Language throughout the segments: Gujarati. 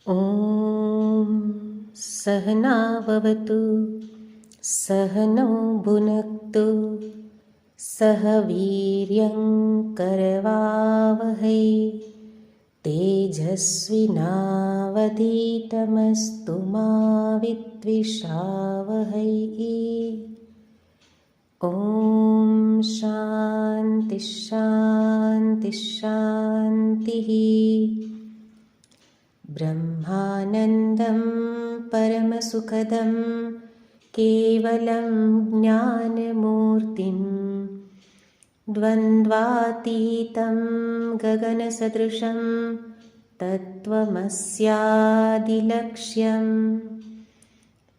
ॐ सहनाववतु सहनौ भुनक्तु सह वीर्यं करवावहै तेजस्विनावधीतमस्तु मा विद्विषावहै। ॐ शान्ति शान्ति शान्तिः। ब्रह्मानन्दं परमसुखदं केवलं ज्ञानमूर्तिं द्वन्द्वातीतं गगनसदृशं तत्त्वमस्यादिलक्ष्यम्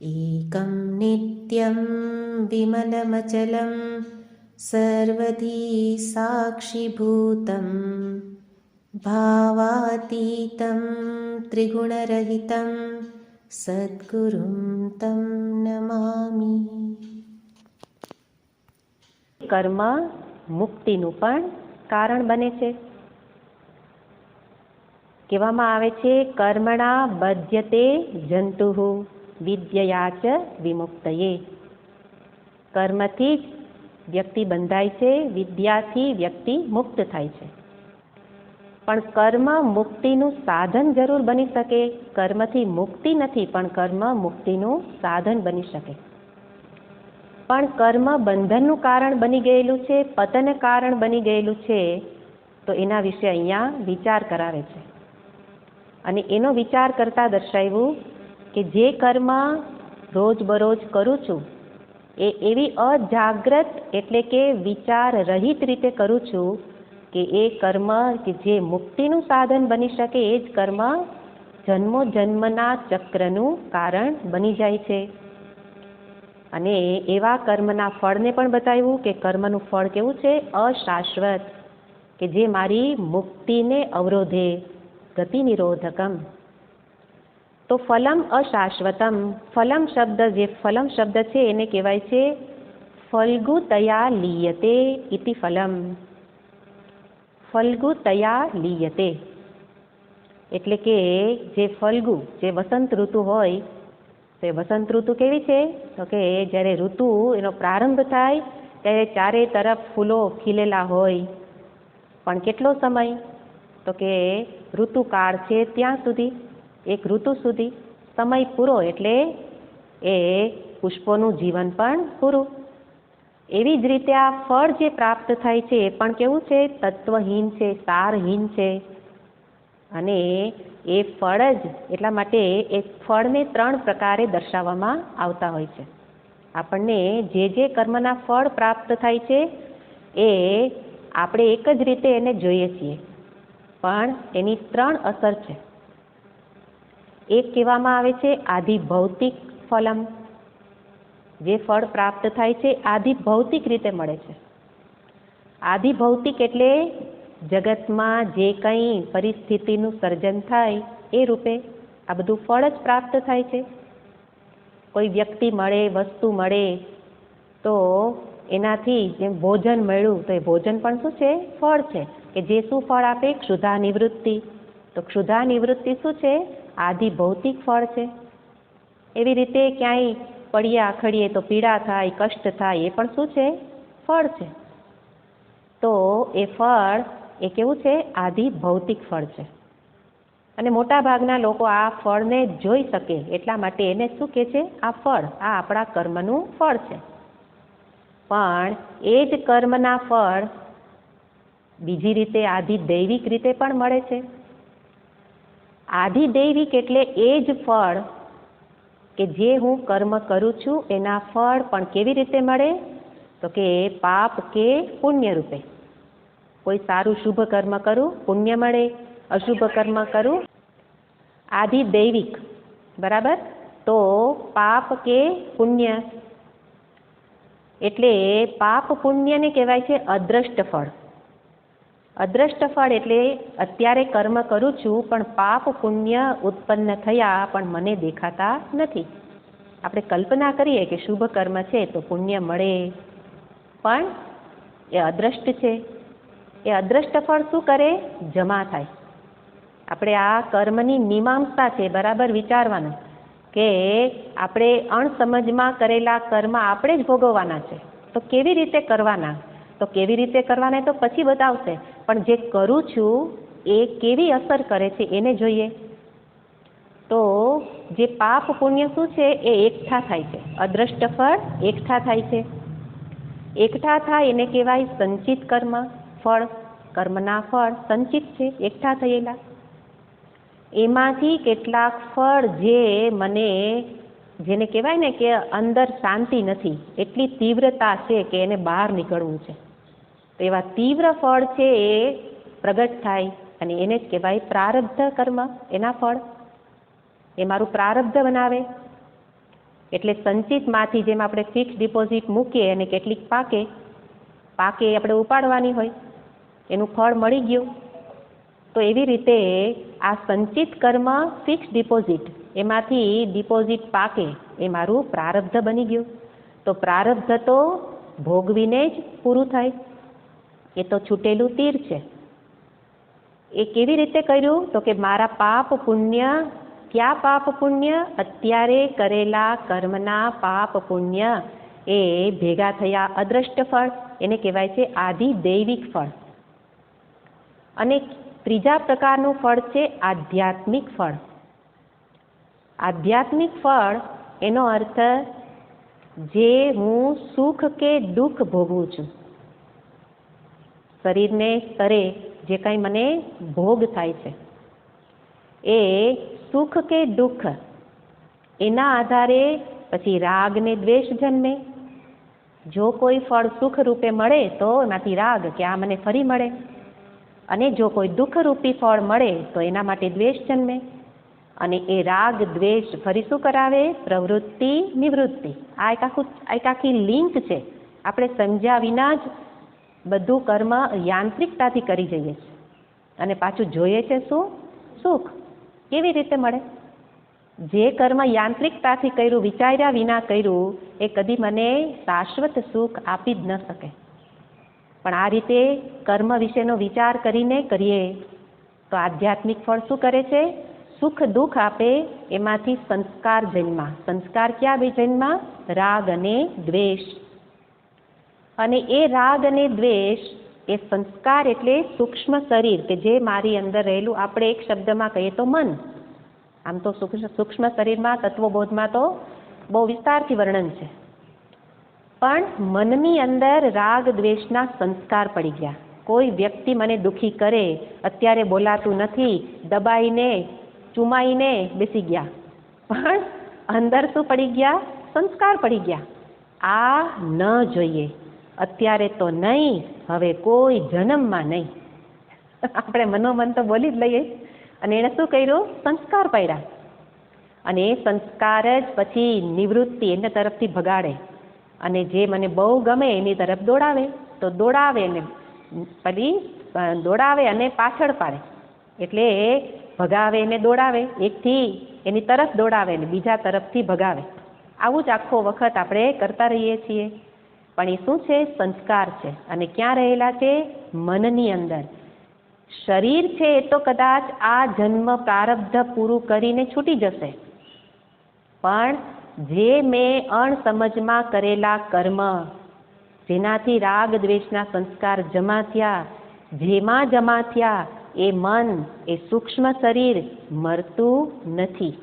एकं नित्यं विमलमचलं सर्वधी साक्षिभूतं भावातीतं त्रिगुणरहितं सद्गुरुं तं नमामि। કર્મ મુક્તિનું પણ કારણ બને છે. કહેવામાં આવે છે કર્મણા બધ્યતે જંતુઃ વિદ્યયા ચ વિમુક્તયે. કર્મથી જ વ્યક્તિ બંધાય છે, વિદ્યાથી વ્યક્તિ મુક્ત થાય છે. પણ કર્મ મુક્તિનું સાધન જરૂર બની શકે. કર્મથી મુક્તિ નથી, પણ કર્મ મુક્તિનું સાધન બની શકે. પણ કર્મ બંધનનું કારણ બની ગયેલું છે, પતન કારણ બની ગયેલું છે, તો એના વિશે અહીંયા વિચાર કરાવે છે. અને એનો વિચાર કરતા દર્શાવ્યું કે જે કર્મ રોજબરોજ કરું છું એ એવી અજાગ્રત એટલે કે વિચાર રહિત રીતે કરું છું કે એ કર્મ કે જે મુક્તિનું સાધન બની શકે એ જ કર્મ જન્મો જન્મના ચક્રનું કારણ બની જાય છે. અને એવા કર્મના ફળને પણ બતાવ્યું કે કર્મનું ફળ કેવું છે? અશાશ્વત, કે જે મારી મુક્તિને અવરોધે, ગતિ નિરોધકમ. તો ફલમ અશાશ્વતમ. ફલમ શબ્દ, જે ફલમ શબ્દ છે એને કહેવાય છે ફલ્ગુતયા લીયતે ઇતિ ફલમ. ફલ્ગુતયા લીયતે એટલે કે જે ફલ્ગુ, જે વસંત ઋતુ હોય, તો વસંત ઋતુ કેવી છે? તો કે જ્યારે ઋતુ એનો પ્રારંભ થાય ત્યારે ચારે તરફ ફૂલો ખીલેલા હોય. પણ કેટલો સમય? તો કે ઋતુકાળ છે ત્યાં સુધી, એક ઋતુ સુધી સમય પૂરો એટલે એ પુષ્પોનું જીવન પણ પૂરું. એવી જ રીતે આ ફળ જે પ્રાપ્ત થાય છે એ પણ કેવું છે? તત્વહીન છે, સારહીન છે. અને એ ફળ જ એટલા માટે એ ફળને 3 પ્રકારે દર્શાવવામાં આવતા હોય છે. આપણને જે કર્મના ફળ પ્રાપ્ત થાય છે એ આપણે એક જ રીતે એને જોઈએ છીએ, પણ એની 3 અસર છે. એક કહેવામાં આવે છે આદિ ભૌતિક ફલમ. જે ફળ પ્રાપ્ત થાય છે આદિ ભૌતિક રીતે મળે છે. આદિ ભૌતિક એટલે જગતમાં જે કંઈ પરિસ્થિતિનું સર્જન થાય એ રૂપે આ બધું ફળ જ પ્રાપ્ત થાય છે. કોઈ વ્યક્તિ મળે, વસ્તુ મળે, તો એનાથી જેમ ભોજન મળ્યું તો એ ભોજન પણ શું છે? ફળ છે. કે જે શું ફળ આપે? ક્ષુધા નિવૃત્તિ. તો ક્ષુધા નિવૃત્તિ શું છે? આદિ ભૌતિક ફળ છે. એવી રીતે ક્યાંય પડીએ આખડીએ તો પીડા થાય, કષ્ટ થાય, એ પણ શું છે? ફળ છે. તો એ ફળ એ કેવું છે? આદિ ભૌતિક ફળ છે. અને મોટા ભાગના લોકો આ ફળને જોઈ શકે એટલા માટે એને શું કહે છે? આ ફળ, આ આપણા કર્મનું ફળ છે. પણ એ જ કર્મના ફળ બીજી રીતે આદિ દૈવિક રીતે પણ મળે છે. આદિ દૈવિક એટલે એ જ ફળ કે જે હું કર્મ કરું છું એના ફળ પણ કેવી રીતે મળે? તો કે પાપ કે પુણ્ય રૂપે. કોઈ સારું શુભ કર્મ કરું, પુણ્ય મળે. અશુભ કર્મ કરું, આદિ દૈવિક, બરાબર, તો પાપ કે પુણ્ય. એટલે પાપ પુણ્યને કહેવાય છે અદ્રષ્ટ ફળ. અદ્રષ્ટ ફળ એટલે અત્યારે કર્મ કરું છું પણ પાપ પુણ્ય ઉત્પન્ન થયા પણ મને દેખાતા નથી. આપણે કલ્પના કરીએ કે શુભ કર્મ છે તો પુણ્ય મળે, પણ એ અદ્રષ્ટ છે. એ અદ્રષ્ટ ફળ શું કરે? જમા થાય. આપણે આ કર્મની મીમાંસા છે, બરાબર વિચારવાનું કે આપણે અણસમજમાં કરેલા કર્મ આપણે જ ભોગવવાના છે. તો કેવી રીતે કરવાના? તો કેવી રીતે કરવાના તો પછી બતાવશે, પણ જે કરું છું એ કેવી અસર કરે છે એને જોઈએ. તો જે પાપ પુણ્ય શું છે એ એકઠા થાય છે, અદ્રષ્ટ ફળ એકઠા થાય છે. એકઠા થાય એને કહેવાય સંચિત કર્મ ફળ. કર્મના ફળ સંચિત છે, એકઠા થયેલા. એમાંથી કેટલાક ફળ જે મને, જેને કહેવાય ને કે અંદર શાંતિ નથી, એટલી તીવ્રતા છે કે એને બહાર નીકળવું છે, તો એવા તીવ્ર ફળ છે એ પ્રગટ થાય અને એને જ કહેવાય પ્રારબ્ધ કર્મ. એના ફળ એ મારું પ્રારબ્ધ બનાવે. એટલે સંચિતમાંથી જેમ આપણે ફિક્સ ડિપોઝિટ મૂકીએ અને કેટલીક પાકે આપણે ઉપાડવાની હોય, એનું ફળ મળી ગયું. તો એવી રીતે આ સંચિત કર્મ ફિક્સ ડિપોઝિટ, એમાંથી ડિપોઝિટ પાકે એ મારું પ્રારબ્ધ બની ગયું. તો પ્રારબ્ધ તો ભોગવીને જ પૂરું થાય, એ તો છૂટેલું તીર છે. એ કેવી રીતે કર્યું? તો કે મારા પાપ પુણ્ય, ક્યાં પાપ પુણ્ય? અત્યારે કરેલા કર્મના પાપ પુણ્ય એ ભેગા થયા અદ્રષ્ટ ફળ, એને કહેવાય છે આદિ દૈવિક ફળ. અને ત્રીજા પ્રકારનું ફળ છે આધ્યાત્મિક ફળ. આધ્યાત્મિક ફળ એનો અર્થ જે હું સુખ કે દુઃખ ભોગવું છું, શરીરને સ્તરે જે કંઈ મને ભોગ થાય છે એ સુખ કે દુઃખ, એના આધારે પછી રાગ ને દ્વેષ જન્મે. જો કોઈ ફળ સુખ રૂપે મળે તો એમાંથી રાગ કે આ મને ફરી મળે, અને જો કોઈ દુઃખરૂપી ફળ મળે તો એના માટે દ્વેષ જન્મે. અને એ રાગ દ્વેષ ફરી શું કરાવે? પ્રવૃત્તિ નિવૃત્તિ. આ એક આખી લિંક છે. આપણે સમજ્યા વિના જ બધું કર્મ યાંત્રિકતાથી કરી જઈએ છીએ, અને પાછું જોઈએ છે શું? સુખ. કેવી રીતે મળે? જે કર્મ યાંત્રિકતાથી કર્યું, વિચાર્યા વિના કર્યું, એ કદી મને શાશ્વત સુખ આપી જ ન શકે. પણ આ રીતે કર્મ વિશેનો વિચાર કરીને કરીએ તો આધ્યાત્મિક ફળ શું કરે છે? સુખ દુઃખ આપે. એમાંથી સંસ્કાર જન્મા. સંસ્કાર ક્યાં બે જન્મા? રાગ અને દ્વેષ. અને એ રાગ અને દ્વેષ, એ સંસ્કાર એટલે સૂક્ષ્મ શરીર કે જે મારી અંદર રહેલું, આપણે એક શબ્દમાં કહીએ તો મન. આમ તો સૂક્ષ્મ શરીરમાં તત્વબોધમાં તો બહુ વિસ્તારથી વર્ણન છે, પણ મનની અંદર રાગ દ્વેષના સંસ્કાર પડી ગયા. કોઈ વ્યક્તિ મને દુઃખી કરે, અત્યારે બોલાતું નથી, દબાઈને ચુમાઈને બેસી ગયા, પણ અંદર શું પડી ગયા? સંસ્કાર પડી ગયા. આ ન જોઈએ, અત્યારે તો નહીં, હવે કોઈ જન્મમાં નહીં. આપણે મનોમન તો બોલી જ લઈએ. અને એણે શું કર્યું? સંસ્કાર પડ્યા. અને એ સંસ્કાર જ પછી નિવૃત્તિ એના તરફથી ભગાડે, અને જે મને બહુ ગમે એની તરફ દોડાવે. તો દોડાવે ને પછી દોડાવે અને પાછળ પાડે, એટલે ભગાવે ને દોડાવે, એકથી એની તરફ દોડાવે ને બીજા તરફથી ભગાવે. આવું જ આખો વખત આપણે કરતા રહીએ છીએ. પણ એ શું છે? સંસ્કાર છે. અને ક્યાં રહેલા છે? મનની અંદર. શરીર છે એ તો કદાચ આ જન્મ પ્રારબ્ધ પૂરું કરીને છૂટી જશે, પણ જે મેં અણસમજમાં કરેલા કર્મ, જેનાથી રાગ દ્વેષના સંસ્કાર જમા થયા, જેમાં જમા થયા, એ મન, એ સૂક્ષ્મ શરીર મરતું નથી.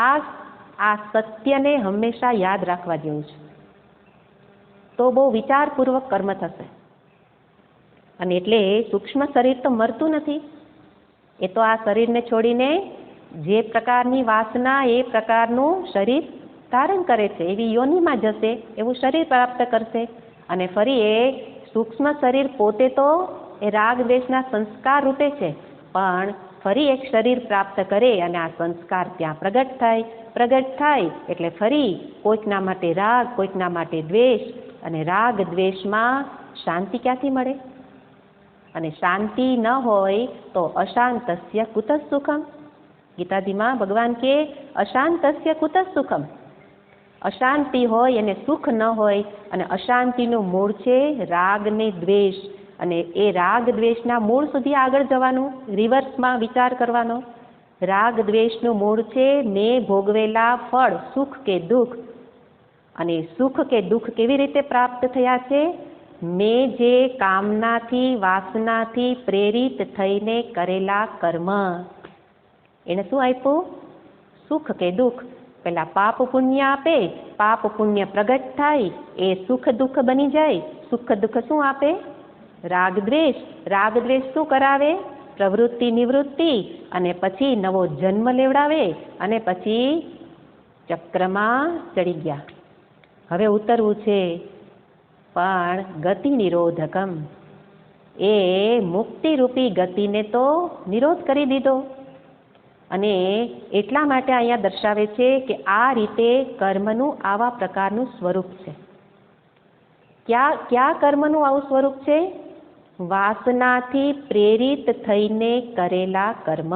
આ સત્યને હંમેશા યાદ રાખવા જેવું છે. તો બહુ વિચારપૂર્વક કર્મ થશે. અને એટલે સૂક્ષ્મ શરીર તો મરતું નથી, એ તો આ શરીરને છોડીને જે પ્રકારની વાસના એ પ્રકારનું શરીર ધારણ કરે છે, એવી યોનિમાં જશે, એવું શરીર પ્રાપ્ત કરશે. અને ફરી એ સૂક્ષ્મ શરીર પોતે તો એ રાગ દ્વેષના સંસ્કાર રૂપે છે, પણ ફરી એક શરીર પ્રાપ્ત કરે અને આ સંસ્કાર ત્યાં પ્રગટ થાય એટલે ફરી કોઈકના માટે રાગ, કોઈકના માટે દ્વેષ. અને રાગ દ્વેષમાં શાંતિ ક્યાંથી મળે? અને શાંતિ ન હોય તો અશાંતસ્ય કુતઃ સુખમ. ગીતાજીમાં ભગવાન કે અશાંતસ્ય કુતઃ સુખમ. અશાંતિ હોય અને સુખ ન હોય, અને અશાંતિનું મૂળ છે રાગ ને દ્વેષ. અને એ રાગ દ્વેષના મૂળ સુધી આગળ જવાનું, રિવર્સમાં વિચાર કરવાનો. રાગ દ્વેષનું મૂળ છે મેં ભોગવેલા ફળ, સુખ કે દુઃખ. અને સુખ કે દુઃખ કેવી રીતે પ્રાપ્ત થયા છે? મેં જે કામનાથી, વાસનાથી પ્રેરિત થઈને કરેલા કર્મ. એને શું આપ્યું? સુખ કે દુઃખ. પેલા પાપ પુણ્ય આપે, પાપ પુણ્ય પ્રગટ થાય, એ સુખ દુઃખ બની જાય. સુખ દુઃખ શું આપે? રાગ દ્વેષ. રાગ દ્વેષ શું કરાવે? પ્રવૃત્તિ નિવૃત્તિ, અને પછી નવો જન્મ લેવડાવે, અને પછી ચક્રમાં ચડી ગયા. હવે ઉતરવું છે, પણ ગતિ નિરોધકમ, એ મુક્તિરૂપી ગતિને તો નિરોધ કરી દીધો. અને એટલા માટે અહીંયા દર્શાવે છે કે આ રીતે કર્મનું આવા પ્રકારનું સ્વરૂપ છે. કયા કર્મનું આવું સ્વરૂપ છે? વાસનાથી પ્રેરિત થઈને કરેલા કર્મ.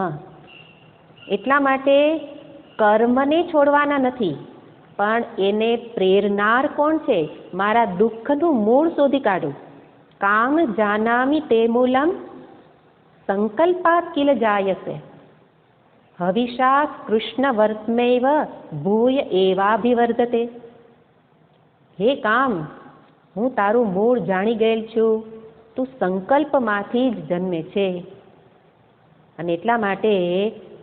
એટલા માટે કર્મને છોડવાના નથી, પણ એને પ્રેરનાર કોણ છે? મારા દુઃખનું મૂળ શોધી કાઢું. કામ જાનામી તે મૂલમ સંકલ્પાત કિલ જાયસે હવિષા કૃષ્ણ વર્તમેવ ભૂય એવાભિવર્ધતે. હે કામ, હું તારું મૂળ જાણી ગયેલ છું, તું સંકલ્પમાંથી જ જન્મે છે. અને એટલા માટે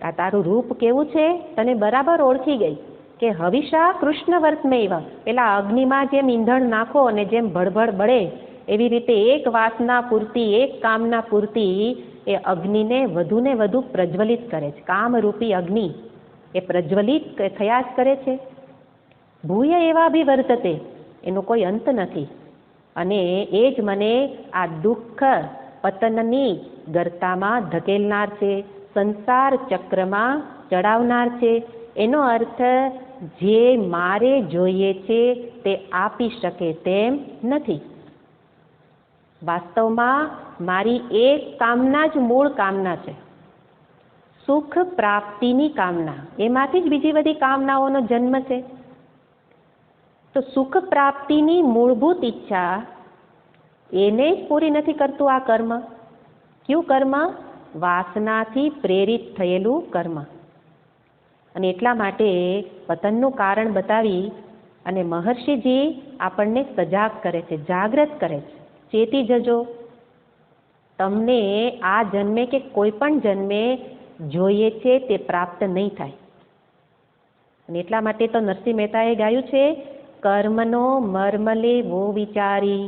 આ તારું રૂપ કેવું છે તને બરાબર ઓળખી ગઈ કે હવિષા કૃષ્ણ વર્તમેવ. પેલા અગ્નિમાં જેમ ઈંધણ નાખો અને જેમ ભડભડ બળે, એવી રીતે એક વાસના પૂરતી, એક કામના પૂરતી એ અગ્નિને વધુ ને વધુ પ્રજ્વલિત કરે છે. કામરૂપી અગ્નિ એ પ્રજ્વલિત થયા જ કરે છે. ભૂય એવા બી વર્તતે, એનો કોઈ અંત નથી. અને એ જ મને આ દુઃખ પતનની ગર્તામાં ધકેલનાર છે, સંસાર ચક્રમાં ચડાવનાર છે. એનો અર્થ જે મારે જોઈએ છે તે આપી શકે તેમ નથી. વાસ્તવમાં મારી એક કામના જ મૂળ કામના છે, સુખ પ્રાપ્તિની કામના. એમાંથી જ બીજી બધી કામનાઓનો જન્મ છે. તો સુખ પ્રાપ્તિની મૂળભૂત ઈચ્છા એને જ પૂરી નથી કરતું આ કર્મ. કયું કર્મ? વાસનાથી પ્રેરિત થયેલું કર્મ. અને એટલા માટે પતનનું કારણ બતાવી અને મહર્ષિજી આપણને સજાગ કરે છે, જાગૃત કરે છે. ચેતી જજો, તમને આ જન્મે કે કોઈ પણ જન્મે જોઈએ છે તે પ્રાપ્ત નહીં થાય. અને એટલા માટે તો નરસિંહ મહેતાએ ગાયું છે, કર્મનો મર્મ લેવો વિચારી.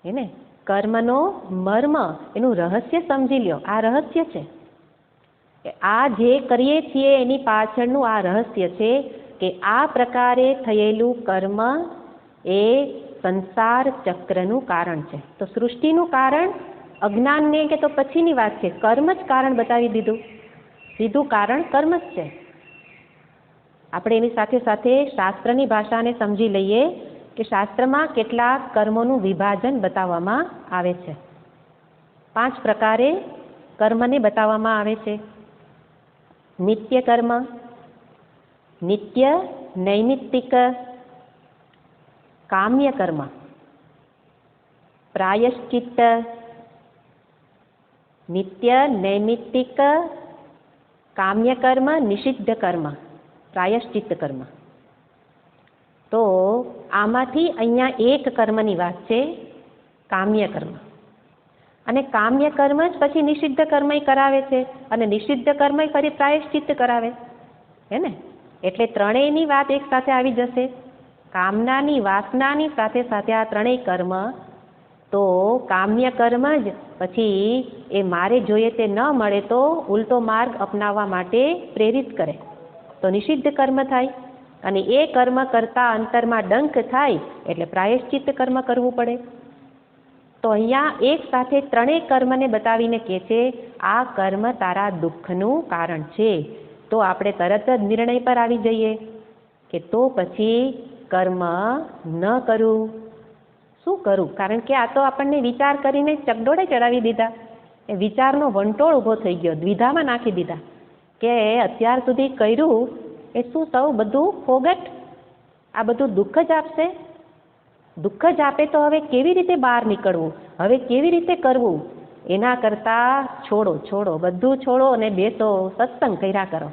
એને કર્મનો મર્મ, એનું રહસ્ય સમજી લ્યો. આ રહસ્ય છે. આ જે કરીએ છીએ એની પાછળનું આ રહસ્ય છે કે આ પ્રકારે થયેલું કર્મ એ સંસાર ચક્રનું કારણ છે. તો સૃષ્ટિનું કારણ અજ્ઞાનને કે તો પછીની વાત છે, કર્મ જ કારણ બતાવી દીધું. સીધું કારણ કર્મ જ છે. આપણે એની સાથે સાથે શાસ્ત્રની ભાષાને સમજી લઈએ કે શાસ્ત્રમાં કેટલાક કર્મોનું વિભાજન બતાવવામાં આવે છે. 5 પ્રકારે કર્મને બતાવવામાં આવે છે. નિત્ય કર્મ, નિત્ય નૈમિત્તિક, કામ્ય કર્મ, પ્રાયશ્ચિત્ત, નિત્ય નૈમિત્તિક કામ્ય કર્મ, નિષિદ્ધ કર્મ, પ્રાયશ્ચિત્ત કર્મ. તો આમાંથી અહીંયા એક કર્મની વાત છે, કામ્ય કર્મ. અને કામ્ય કર્મ જ પછી નિષિદ્ધ કર્મ કરાવે છે, અને નિષિદ્ધ કર્મ ફરી પ્રાયશ્ચિત્ત કરાવે. હે ને? એટલે ત્રણેયની વાત એક સાથે આવી જશે. કામનાની, વાસનાની સાથે સાથે આ ત્રણેય કર્મ. તો કામ્ય કર્મ જ પછી એ મારે જોઈએ તે ન મળે તો ઉલટો માર્ગ અપનાવવા માટે પ્રેરિત કરે, તો નિષિદ્ધ કર્મ થાય. અને એ કર્મ કરતા અંતરમાં ડંક થાય એટલે પ્રાયશ્ચિત્ત કર્મ કરવું પડે. તો અહીંયા એક સાથે ત્રણેય કર્મને બતાવીને કહે છે આ કર્મ તારા દુઃખનું કારણ છે. તો આપણે તરત જ નિર્ણય પર આવી જઈએ કે તો પછી કર્મ ન કરું. શું કરું? કારણ કે આ તો આપણને વિચાર કરીને ચકડોળે ચડાવી દીધા. એ વિચારનો વંટોળ ઊભો થઈ ગયો, દ્વિધામાં નાખી દીધા કે અત્યાર સુધી કર્યું એ શું સૌ બધું ફોગટ, આ બધું દુઃખ જ આપશે. દુઃખ જ આપે તો હવે કેવી રીતે બહાર નીકળવું, હવે કેવી રીતે કરવું? એના કરતાં છોડો, બધું છોડો અને બેસો, સત્સંગ કર્યા કરો.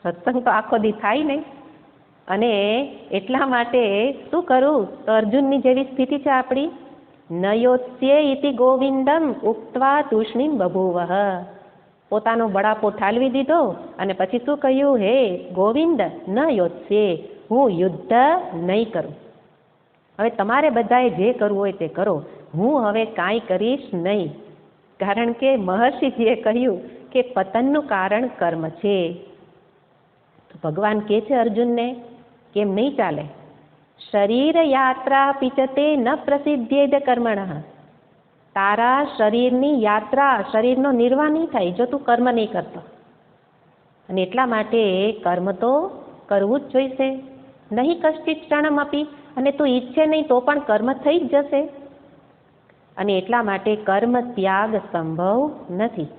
સત્સંગ તો આખો દી થાય નહીં. અને એટલા માટે શું કરું? તો અર્જુનની જેવી સ્થિતિ છે આપણી. નયોત્સ્ય ઇતિ ગોવિંદમ ઉક્ત્વા તૂષ્ણીમ બભૂવઃ. પોતાનો બળાપો ઠાલવી દીધો અને પછી શું કહ્યું? હે ગોવિંદ, ન યોત્સ્યે, હું યુદ્ધ નહીં કરું. હવે તમારે બધાએ જે કરવું હોય તે કરો, હું હવે કાંઈ કરીશ નહીં. કારણ કે મહર્ષિજીએ કહ્યું કે પતનનું કારણ કર્મ છે. તો ભગવાન કહે છે અર્જુનને, કેમ નહીં ચાલે? શરીર યાત્રા પિચતે ન પ્રસિદ્ધ્યેદ કર્મણઃ. તારા શરીરની યાત્રા, શરીરનો નિર્વાહ નહીં થાય જો તું કર્મ નહીં કરતો. અને એટલા માટે કર્મ તો કરવું જ જોઈશે. નહીં કશ્ચિત ક્ષણમ આપી, અને તું ઈચ્છે નહીં તો પણ કર્મ થઈ જ જશે. અને એટલા માટે કર્મ ત્યાગ સંભવ નથી.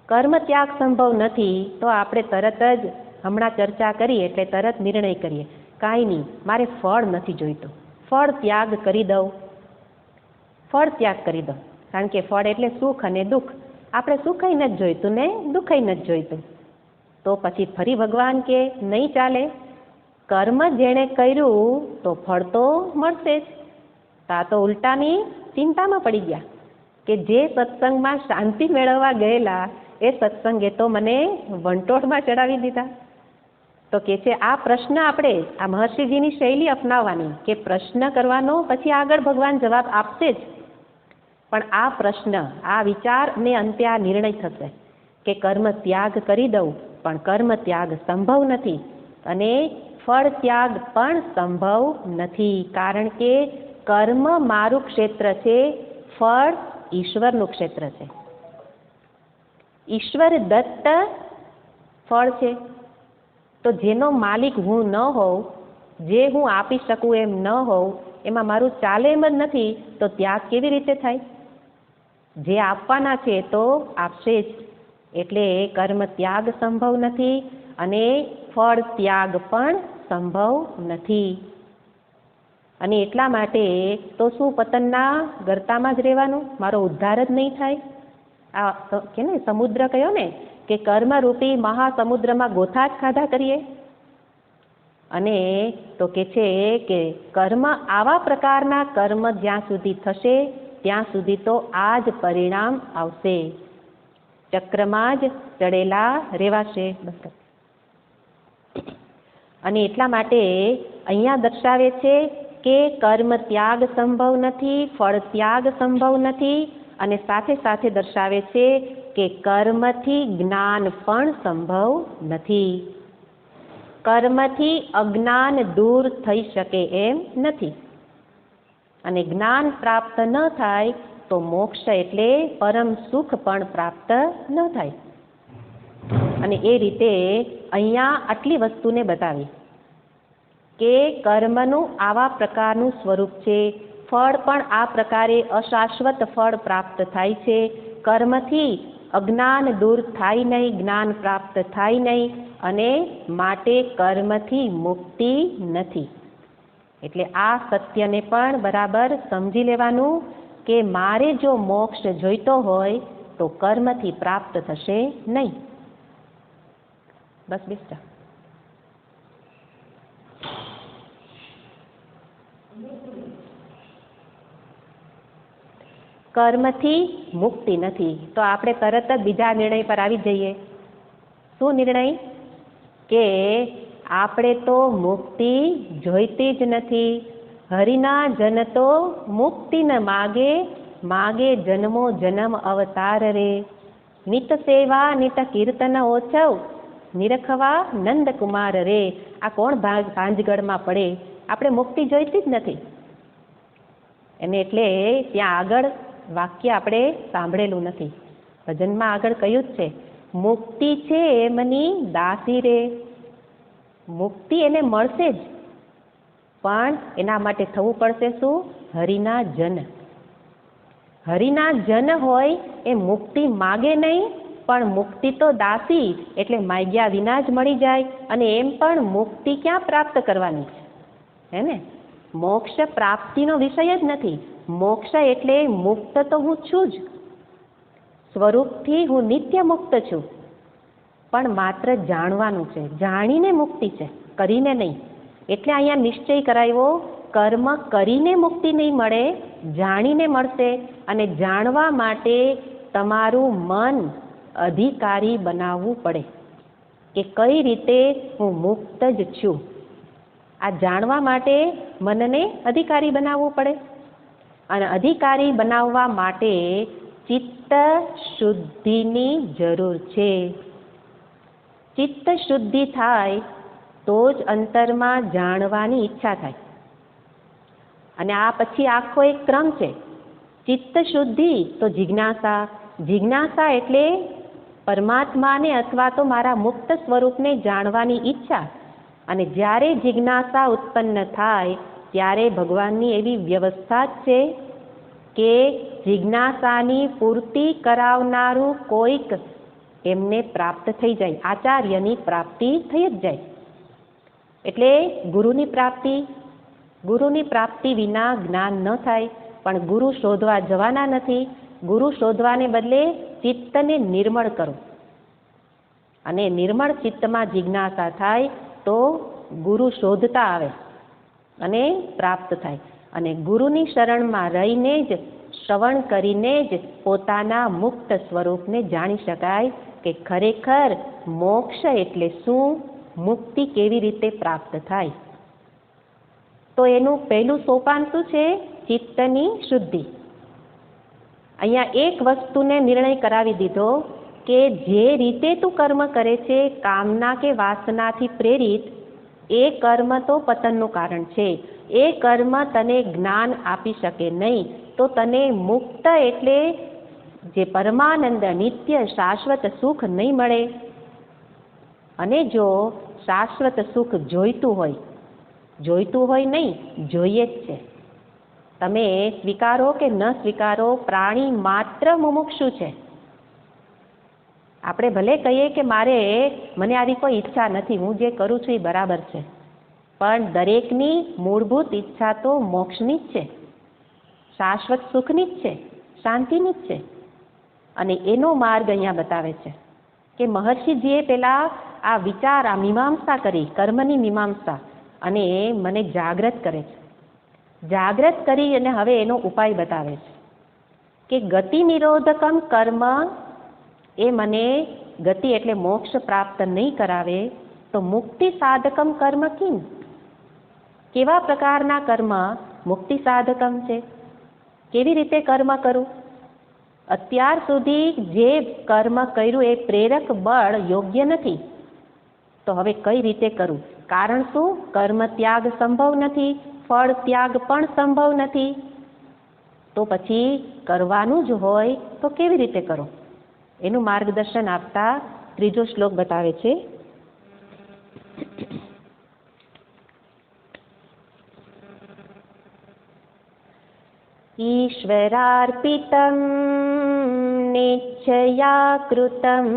કર્મ ત્યાગ સંભવ નથી તો આપણે તરત જ હમણાં ચર્ચા કરીએ એટલે તરત નિર્ણય કરીએ, કાંઈ નહીં, મારે ફળ નથી જોઈતું, ફળ ત્યાગ કરી દઉં. ફળ ત્યાગ કરી દો, કારણ કે ફળ એટલે સુખ અને દુઃખ. આપણે સુખય નથી જોઈતું ને દુઃખય નથી જોઈતું. તો પછી ફરી ભગવાન કે નહીં ચાલે. કર્મ જેણે કર્યું તો ફળ તો મળશે જ. તા તો ઉલટાની ચિંતામાં પડી ગયા કે જે સત્સંગમાં શાંતિ મેળવવા ગયેલા એ સત્સંગે તો મને વંટોળમાં ચડાવી દીધા. તો કે છે આ પ્રશ્ન આપણે આ મહર્ષિજીની શૈલી અપનાવવાની કે પ્રશ્ન કરવાનો, પછી આગળ ભગવાન જવાબ આપશે જ. પણ આ પ્રશ્ન, આ વિચાર ને અંતે આ નિર્ણય થશે કે કર્મ ત્યાગ કરી દઉં, પણ કર્મ ત્યાગ સંભવ નથી અને ફળ ત્યાગ પણ સંભવ નથી. કારણ કે કર્મ મારું ક્ષેત્ર છે, ફળ ઈશ્વરનું ક્ષેત્ર છે. ઈશ્વર દત્ત ફળ છે. તો જેનો માલિક હું ન હોઉં, જે હું આપી શકું એમ ન હોઉં, એમાં મારું ચાલે એમ જ નથી, તો ત્યાગ કેવી રીતે થાય? જે આપવાના છે તો આપશે જ. એટલે કર્મ ત્યાગ સંભવ નથી અને ફળ ત્યાગ પણ સંભવ નથી. અને એટલા માટે તો શું પતનના ગર્તામાં જ રહેવાનું? મારો ઉદ્ધાર જ નહીં થાય? આ કે ને સમુદ્ર કયો ને કે કર્મરૂપી મહાસમુદ્રમાં ગોથા જ ખાધા કરીએ. અને તો કે છે કે કર્મ, આવા પ્રકારના કર્મ જ્યાં સુધી થશે ત્યાં સુધી તો આ જ પરિણામ આવશે. ચક્રમાં જ ચડેલા રેવાશે. અને એટલા માટે અહીંયા દર્શાવે છે કે કર્મ ત્યાગ સંભવ નથી, ફળ ત્યાગ સંભવ નથી, અને સાથે સાથે દર્શાવે છે કે કર્મથી જ્ઞાન પણ સંભવ નથી. કર્મથી અજ્ઞાન દૂર થઈ શકે એમ નથી. અને જ્ઞાન પ્રાપ્ત ન થાય તો મોક્ષ એટલે પરમ સુખ પણ પ્રાપ્ત ન થાય. અને એ રીતે અહીંયા આટલી વસ્તુને બતાવી કે કર્મનું આવા પ્રકારનું સ્વરૂપ છે, ફળ પણ આ પ્રકારે અશાશ્વત ફળ પ્રાપ્ત થાય છે. કર્મથી અજ્ઞાન દૂર થાય નહીં, જ્ઞાન પ્રાપ્ત થાય નહીં, અને માટે કર્મથી મુક્તિ નથી. એટલે આ સત્યને પણ બરાબર સમજી લેવાનું કે મારે જો મોક્ષ જોઈતો હોય તો કર્મથી પ્રાપ્ત થશે નહીં. બસ બેસતા. કર્મથી મુક્તિ નથી તો આપણે તરત જ બીજા નિર્ણય પર આવી જઈએ. શું નિર્ણય? કે આપણે તો મુક્તિ જોઈતી જ નથી. હરિના જન તો મુક્તિ ન માગે, માગે જન્મો જન્મ અવતાર રે. નિત સેવા નિત કીર્તન ઓછવ, નિરખવા નંદકુમાર રે. આ કોણ ભાંજગઢમાં પડે? આપણે મુક્તિ જોઈતી જ નથી. અને એટલે ત્યાં આગળ વાક્ય આપણે સાંભળેલું નથી. ભજનમાં આગળ કહ્યું જ છે, મુક્તિ છે એમની દાસી રે. મુક્તિ એને મળશે જ, પણ એના માટે થવું પડશે શું? હરિના જન. હરિના જન હોય એ મુક્તિ માગે નહીં, પણ મુક્તિ તો દાસી એટલે માગ્યા વિના જ મળી જાય. અને એમ પણ મુક્તિ ક્યાં પ્રાપ્ત કરવાની છે, હે ને? મોક્ષ પ્રાપ્તિનો વિષય જ નથી. મોક્ષ એટલે મુક્ત તો હું છું જ, સ્વરૂપથી હું નિત્ય મુક્ત છું, પણ માત્ર જાણવાનું છે. જાણીને મુક્તિ છે, કરીને નહીં. એટલે અહીંયા નિશ્ચય કરાવ્યો, કર્મ કરીને મુક્તિ નહીં મળે, જાણીને મળશે. અને જાણવા માટે તમારું મન અધિકારી બનાવવું પડે કે કઈ રીતે હું મુક્ત જ છું. આ જાણવા માટે મનને અધિકારી બનાવવું પડે. અને અધિકારી બનાવવા માટે ચિત્ત શુદ્ધિની જરૂર છે. ચિત્ત શુદ્ધિ થાય તો જ અંતરમાં જાણવાની ઈચ્છા થાય. અને આ પછી આખો એક ક્રમ છે. ચિત્ત શુદ્ધિ તો જિજ્ઞાસા. જિજ્ઞાસા એટલે પરમાત્માને અથવા તો મારા મુક્ત સ્વરૂપને જાણવાની ઈચ્છા. અને જ્યારે જિજ્ઞાસા ઉત્પન્ન થાય ત્યારે ભગવાનની એવી વ્યવસ્થા જ છે કે જિજ્ઞાસાની પૂર્તિ કરાવનારું કોઈક એમને પ્રાપ્ત થઈ જાય. આચાર્યની પ્રાપ્તિ થઈ જ જાય. એટલે ગુરુની પ્રાપ્તિ, ગુરુની પ્રાપ્તિ વિના જ્ઞાન ન થાય. પણ ગુરુ શોધવા જવાના નથી. ગુરુ શોધવાને બદલે ચિત્તને નિર્મળ કરો. અને નિર્મળ ચિત્તમાં જિજ્ઞાસા થાય તો ગુરુ શોધતા આવે અને પ્રાપ્ત થાય. અને ગુરુની શરણમાં રહીને જ, શ્રવણ કરીને જ પોતાના મુક્ત સ્વરૂપને જાણી શકાય કે ખરેખર મોક્ષ એટલે શું, મુક્તિ કેવી રીતે પ્રાપ્ત થાય. તો એનું પહેલું સોપાન શું છે? ચિત્તની શુદ્ધિ. અહીંયા એક વસ્તુને નિર્ણય કરાવી દીધો કે જે રીતે તું કર્મ કરે છે કામના કે વાસનાથી પ્રેરિત, એ કર્મ તો પતનનું કારણ છે. એ કર્મ તને જ્ઞાન આપી શકે નહીં. તો તને મુક્ત એટલે જે પરમાનંદ, નિત્ય, શાશ્વત સુખ નહીં મળે. અને જો શાશ્વત સુખ જોઈતું હોય નહીં, જોઈએ જ છે. તમે સ્વીકારો કે ન સ્વીકારો, પ્રાણી માત્ર મુમુક્ષુ છે. આપણે ભલે કહીએ કે મને આવી કોઈ ઈચ્છા નથી, હું જે કરું છું એ બરાબર છે, પણ દરેકની મૂળભૂત ઈચ્છા તો મોક્ષની જ છે, શાશ્વત સુખની જ છે, શાંતિની જ છે. અને એનો માર્ગ અહીંયા બતાવે છે કે મહર્ષિજીએ પેલા આ વિચાર, આ મીમાંસા કરી, કર્મની મીમાંસા, અને મને જાગૃત કરે છે. જાગૃત કરી અને હવે એનો ઉપાય બતાવે છે કે ગતિ નિરોધકમ કર્મ એ મને ગતિ એટલે મોક્ષ પ્રાપ્ત નહીં કરાવે, તો મુક્તિ સાધકમ કર્મ કિમ? કેવા પ્રકારના કર્મ મુક્તિ સાધકમ છે? કેવી રીતે કર્મ કરું? અત્યાર સુધી જે કર્મ કર્યું એ પ્રેરક બળ યોગ્ય નથી, તો હવે કઈ રીતે કરું? કારણ શું? કર્મ ત્યાગ સંભવ નથી, ફળ ત્યાગ પણ સંભવ નથી. તો પછી કરવાનું જ હોય તો કેવી રીતે કરો? એનું માર્ગદર્શન આપતા ત્રીજો શ્લોક બતાવે છે. ઈશ્વરાર્પિતમ નિશ્ચયા કૃતમ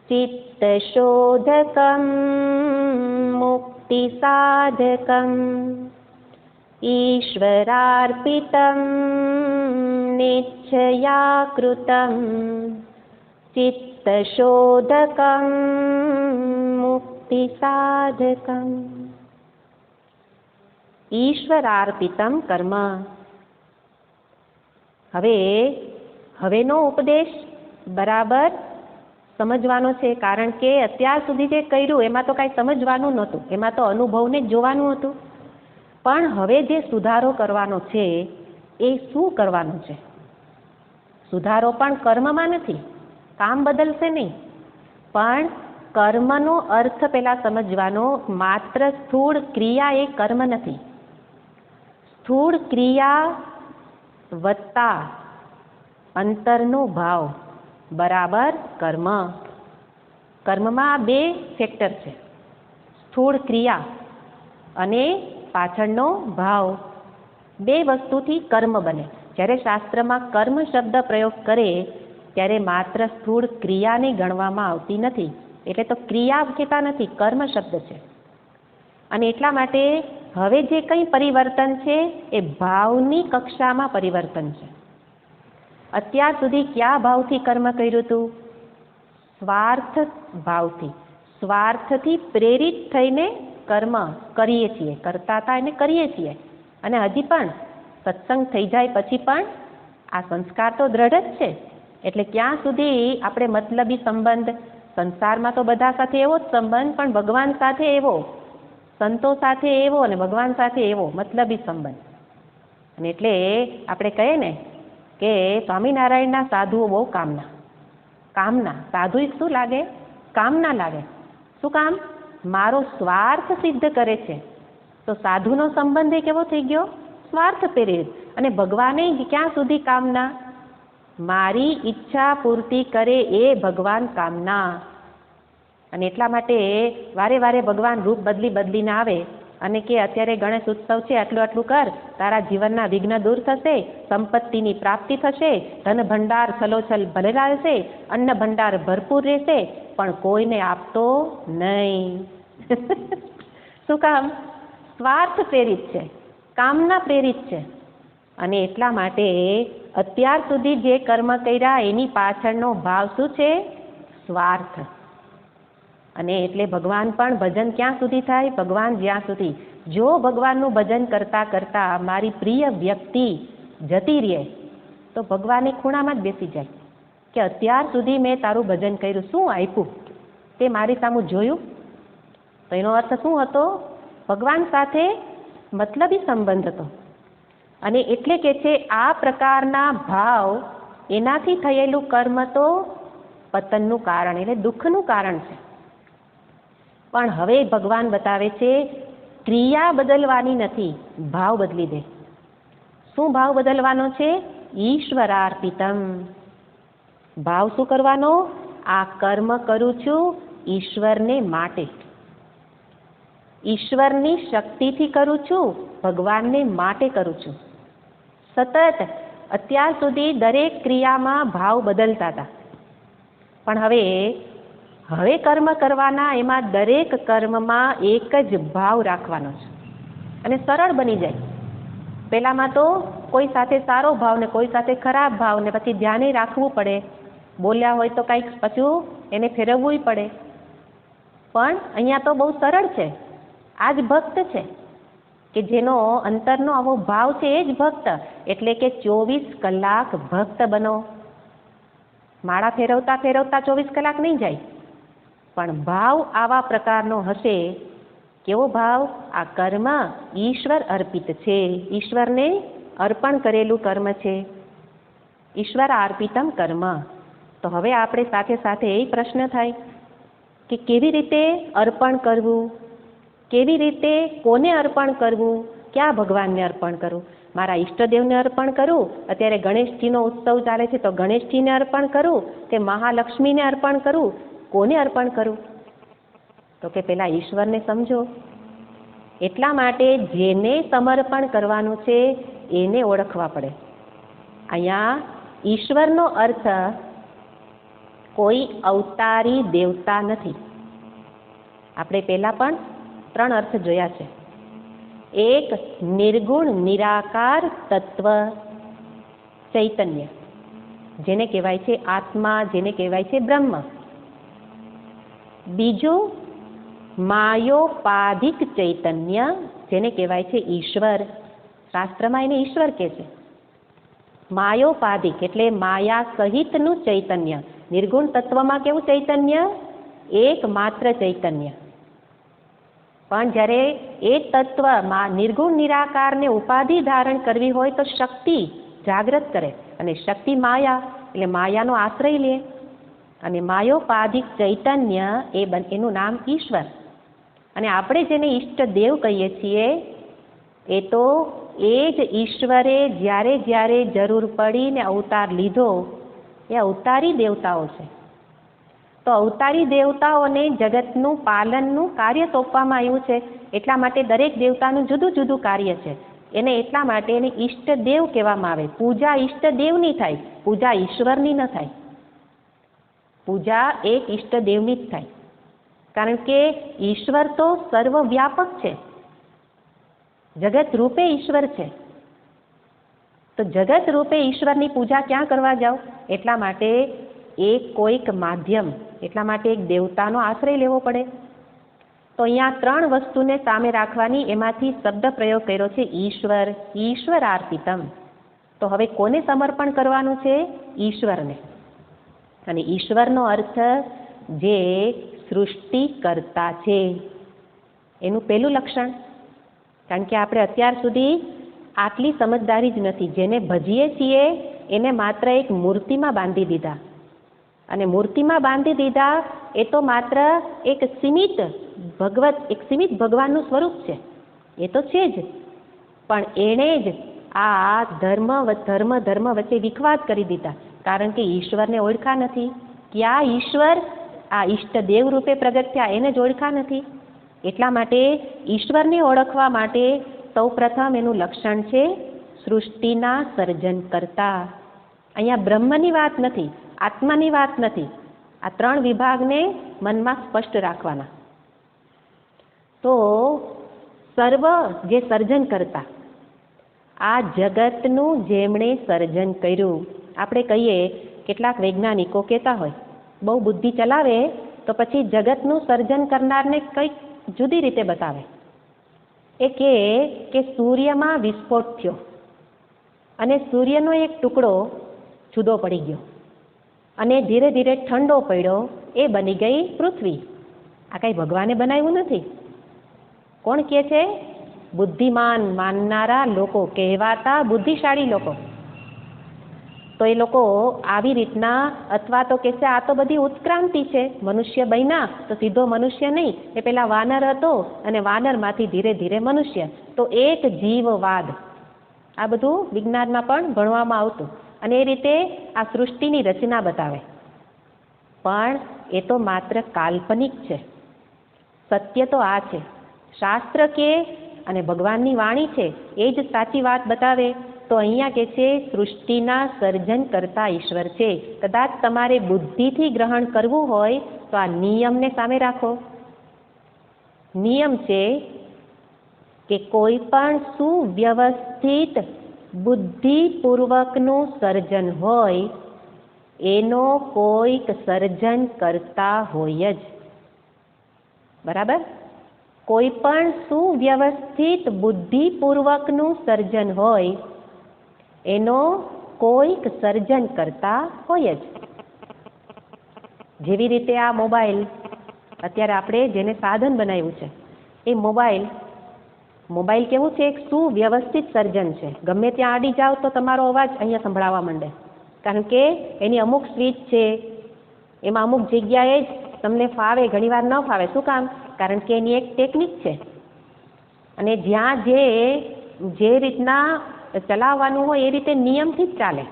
ચિત્તશોધકમ મુક્તિ સાધકમ. ઈશ્વરાર્પિતમ નિશ્ચયા કૃતમ ચિત્તશોધકમ મુક્તિ સાધકમ. ઈશ્વરાર્પિતમ કર્મ. હવેનો ઉપદેશ બરાબર સમજવાનો છે, કારણ કે અત્યાર સુધી જે કર્યું એમાં તો કાંઈ સમજવાનું નહોતું, એમાં તો અનુભવને જ જોવાનું હતું. પણ હવે જે સુધારો કરવાનો છે એ શું કરવાનો છે? સુધારો પણ કર્મમાં નથી, કામ બદલશે નહીં, પણ કર્મનો અર્થ પહેલા સમજવાનો. માત્ર સ્થૂળ ક્રિયા એ કર્મ નથી. સ્થૂળ ક્રિયા વત્તા અંતરનો ભાવ બરાબર કર્મ. કર્મમાં બે ફેક્ટર છે, સ્થૂળ ક્રિયા અને પાછળનો ભાવ. બે વસ્તુથી કર્મ બને. જ્યારે શાસ્ત્રમાં કર્મ શબ્દ પ્રયોગ કરે ત્યારે માત્ર સ્થૂળ ક્રિયાને ગણવામાં આવતી નથી. એટલે તો ક્રિયા કહેતા નથી, કર્મ શબ્દ છે. અને એટલા માટે હવે જે કંઈ પરિવર્તન છે એ ભાવની કક્ષામાં પરિવર્તન છે. અત્યાર સુધી કયા ભાવથી કર્મ કર્યું હતું? સ્વાર્થ ભાવથી, સ્વાર્થથી પ્રેરિત થઈને કર્મ કરીએ છીએ, કરતા હતા એને કરીએ છીએ. અને હજી પણ સત્સંગ થઈ જાય પછી પણ આ સંસ્કાર તો દ્રઢ જ છે. એટલે ક્યાં સુધી આપણે મતલબી સંબંધ, સંસારમાં તો બધા સાથે એવો જ સંબંધ, પણ ભગવાન સાથે એવો, સંતો સાથે એવો અને ભગવાન સાથે એવો મતલબી સંબંધ. અને એટલે આપણે કહીએ ને કે સ્વામિનારાયણના સાધુઓ બહુ કામના સાધુ શું લાગે? કામના લાગે. શું કામ? મારો સ્વાર્થ સિદ્ધ કરે છે. તો સાધુનો સંબંધ એ કેવો થઈ ગયો? સ્વાર્થ પ્રેરિત. અને ભગવાને ક્યાં સુધી કામના? મારી ઈચ્છા પૂર્તિ કરે એ ભગવાન કામના. અને એટલા માટે વારે વારે ભગવાન રૂપ બદલીને આવે અને કે અત્યારે ગણેશ ઉત્સવ છે, આટલું કર, તારા જીવનના વિઘ્ન દૂર થશે, સંપત્તિની પ્રાપ્તિ થશે, ધન ભંડાર છલોછલ ભરેલા રહેશે, અન્ન ભંડાર ભરપૂર રહેશે, પણ કોઈને આપતો નહીં. શું કામ? સ્વાર્થ પ્રેરિત છે, કામના પ્રેરિત છે. અને એટલા માટે અત્યાર સુધી જે કર્મ કર્યા એની પાછળનો ભાવ શું છે? સ્વાર્થ. અને એટલે ભગવાન પણ ભજન ક્યાં સુધી થાય? ભગવાન જ્યાં સુધી, જો ભગવાનનું ભજન કરતા કરતા મારી પ્રિય વ્યક્તિ જતી રહે તો ભગવાન એ ખૂણામાં જ બેસી જાય કે અત્યાર સુધી મેં તારું ભજન કર્યું, શું આપ્યું? તે મારી સામું જોયું? તો એનો અર્થ શું હતો? ભગવાન સાથે મતલબી સંબંધ હતો. અને એટલે કે છે આ પ્રકારના ભાવ, એનાથી થયેલું કર્મ તો પતનનું કારણ, એટલે દુઃખનું કારણ છે. પણ હવે ભગવાન બતાવે છે ક્રિયા બદલવાની નથી, ભાવ બદલી દે. શું ભાવ બદલવાનો છે? ઈશ્વરાર્પિતમ. ભાવ શું કરવાનો? આ કર્મ કરું છું ઈશ્વરને માટે, ઈશ્વરની શક્તિથી કરું છું, ભગવાનને માટે કરું છું. સતત અત્યાર સુધી દરેક ક્રિયામાં ભાવ બદલતા હતા, પણ હવે કર્મ કરવાના, એમાં દરેક કર્મમાં એક જ ભાવ રાખવાનો છે અને સરળ બની જાય. પહેલામાં તો કોઈ સાથે સારો ભાવ ને કોઈ સાથે ખરાબ ભાવ ને પછી ધ્યાને રાખવું પડે, બોલ્યા હોય તો કંઈક પાછું એને ફેરવવું પડે. પણ અહીંયા તો બહુ સરળ છે. આ જ ભક્ત છે કે જેનો અંતરનો આવો ભાવ છે, એ જ ભક્ત. એટલે કે 24 કલાક ભક્ત બનો. માળા ફેરવતા 24 કલાક નહીં જાય, પણ ભાવ આવા પ્રકારનો હશે. કેવો ભાવ? આ કર્મ ઈશ્વર અર્પિત છે, ઈશ્વરને અર્પણ કરેલું કર્મ છે. ઈશ્વર અર્પિતમ કર્મ. તો હવે આપણે સાથે સાથે એ પ્રશ્ન થાય કે કેવી રીતે અર્પણ કરવું, કેવી રીતે, કોને અર્પણ કરવું, ક્યાં ભગવાનને અર્પણ કરવું? મારા ઈષ્ટદેવને અર્પણ કરું? અત્યારે ગણેશજીનો ઉત્સવ ચાલે છે તો ગણેશજીને અર્પણ કરું કે મહાલક્ષ્મીને અર્પણ કરું? કોને અર્પણ કરું? તો કે પેલા ઈશ્વરને સમજો. એટલા માટે જેને સમર્પણ કરવાનું છે એને ઓળખવા પડે. અહીંયા ઈશ્વરનો અર્થ કોઈ અવતારી દેવતા નથી. આપણે પહેલા પણ 3 અર્થ જોયા છે. એક નિર્ગુણ નિરાકાર તત્વ ચૈતન્ય, જેને કહેવાય છે આત્મા, જેને કહેવાય છે બ્રહ્મ. બીજું માયોપાધિક ચૈતન્ય, જેને કહેવાય છે ઈશ્વર. શાસ્ત્રમાં એને ઈશ્વર કહે છે. માયોપાધિક એટલે માયા સહિતનું ચૈતન્ય. નિર્ગુણ તત્વમાં કેવું ચૈતન્ય? એકમાત્ર ચૈતન્ય. પણ જ્યારે એ તત્વમાં નિર્ગુણ નિરાકારને ઉપાધિ ધારણ કરવી હોય તો શક્તિ જાગૃત કરે, અને શક્તિ માયા, એટલે માયાનો આશ્રય લે. અને માયોપાધિક ચૈતન્ય એનું નામ ઈશ્વર. અને આપણે જેને ઈષ્ટ દેવ કહીએ છીએ એ તો એ જ ઈશ્વરે જ્યારે જ્યારે જરૂર પડીને અવતાર લીધો એ અવતારી દેવતાઓ છે. તો અવતારી દેવતાઓને જગતનું પાલનનું કાર્ય સોંપવામાં આવ્યું છે. એટલા માટે દરેક દેવતાનું જુદું જુદું કાર્ય છે. એને એટલા માટે એને ઈષ્ટદેવ કહેવામાં આવે. પૂજા ઈષ્ટદેવની થાય, પૂજા ઈશ્વરની ન થાય. પૂજા એક ઈષ્ટદેવની જ થાય, કારણ કે ઈશ્વર તો સર્વવ્યાપક છે. જગત રૂપે ઈશ્વર છે. તો જગત રૂપે ઈશ્વરની પૂજા ક્યાં કરવા જાઓ? એટલા માટે એક કોઈક માધ્યમ, એટલા માટે એક દેવતાનો આશ્રય લેવો પડે. તો અહીંયા 3 વસ્તુને સામે રાખવાની, એમાંથી શબ્દ પ્રયોગ કર્યો છે ઈશ્વર, ઈશ્વરાર્પિતમ. તો હવે કોને સમર્પણ કરવાનું છે? ઈશ્વરને. અને ઈશ્વરનો અર્થ જે સૃષ્ટિકર્તા છે એનું પહેલું લક્ષણ. કારણ કે આપણે અત્યાર સુધી આટલી સમજદારી જ નથી. જેને ભજીએ છીએ એને માત્ર એક મૂર્તિમાં બાંધી દીધા, અને મૂર્તિમાં બાંધી દીધા એ તો માત્ર એક સીમિત ભગવાનનું સ્વરૂપ છે, એ તો છે જ, પણ એણે જ આ ધર્મ વચ્ચે વિખવાદ કરી દીધા. કારણ કે ઈશ્વરને ઓળખા નથી. ક્યાં ઈશ્વર આ ઈષ્ટદેવ રૂપે પ્રગટ થયા એને જ ઓળખા નથી. એટલા માટે ઈશ્વરને ઓળખવા માટે સૌપ્રથમ એનું લક્ષણ છે સૃષ્ટિના સર્જન કરતા. અહીંયા બ્રહ્મની વાત નથી, આત્માની વાત નથી. આ 3 વિભાગને મનમાં સ્પષ્ટ રાખવાના. તો સર્વ જે સર્જન કરતા, આ જગતનું જેમણે સર્જન કર્યું. આપણે કહીએ, કેટલાક વૈજ્ઞાનિકો કહેતા હોય, બહુ બુદ્ધિ ચલાવે તો પછી જગતનું સર્જન કરનારને કંઈક જુદી રીતે બતાવે. એ કહે કે સૂર્યમાં વિસ્ફોટ થયો અને સૂર્યનો એક ટુકડો જુદો પડી ગયો અને ધીરે ધીરે ઠંડો પડ્યો, એ બની ગઈ પૃથ્વી. આ કંઈ ભગવાને બનાવ્યું નથી. કોણ કહે છે? બુદ્ધિમાન માનનારા લોકો, કહેવાતા બુદ્ધિશાળી લોકો. તો એ લોકો આવી રીતના, અથવા તો કહેશે આ તો બધી ઉત્ક્રાંતિ છે, મનુષ્ય બન્યા તો સીધો મનુષ્ય નહીં, એ પેલા વાનર હતો અને વાનરમાંથી ધીરે ધીરે મનુષ્ય. તો એક જીવવાદ, આ બધું વિજ્ઞાનમાં પણ ભણવામાં આવતું. અને એ રીતે આ સૃષ્ટિની રચના બતાવે. પણ એ તો માત્ર કાલ્પનિક છે. સત્ય તો આ છે. શાસ્ત્ર કે અને ભગવાનની વાણી છે એ જ સાચી વાત બતાવે. તો અહીંયા કે છે સૃષ્ટિના સર્જન કરતા ઈશ્વર છે. કદાચ તમારે બુદ્ધિથી ગ્રહણ કરવું હોય તો આ નિયમને સામે રાખો. નિયમ છે કે કોઈ પણ સુવ્યવસ્થિત બુદ્ધિપૂર્વકનું સર્જન હોય એનો કોઈક સર્જન કરતા હોય જ. બરાબર? કોઈ પણ સુવ્યવસ્થિત બુદ્ધિપૂર્વકનું સર્જન હોય એનો કોઈક સર્જન કરતા હોય જ. જેવી રીતે આ મોબાઈલ, અત્યારે આપણે જેને સાધન બનાવ્યું છે, એ મોબાઈલ કેવું છે? એક સુવ્યવસ્થિત સર્જન છે. ગમે ત્યાં આડી જાઓ તો તમારો અવાજ અહીંયા સંભળાવા માંડે, કારણ કે એની અમુક સ્વિચ છે, એમાં અમુક જગ્યાએ જ તમને ફાવે, ઘણીવાર ન ફાવે. શું કામ? કારણ કે એની એક ટેકનિક છે, અને જ્યાં જે રીતના ચલાવવાનું હોય એ રીતે નિયમથી જ ચાલે.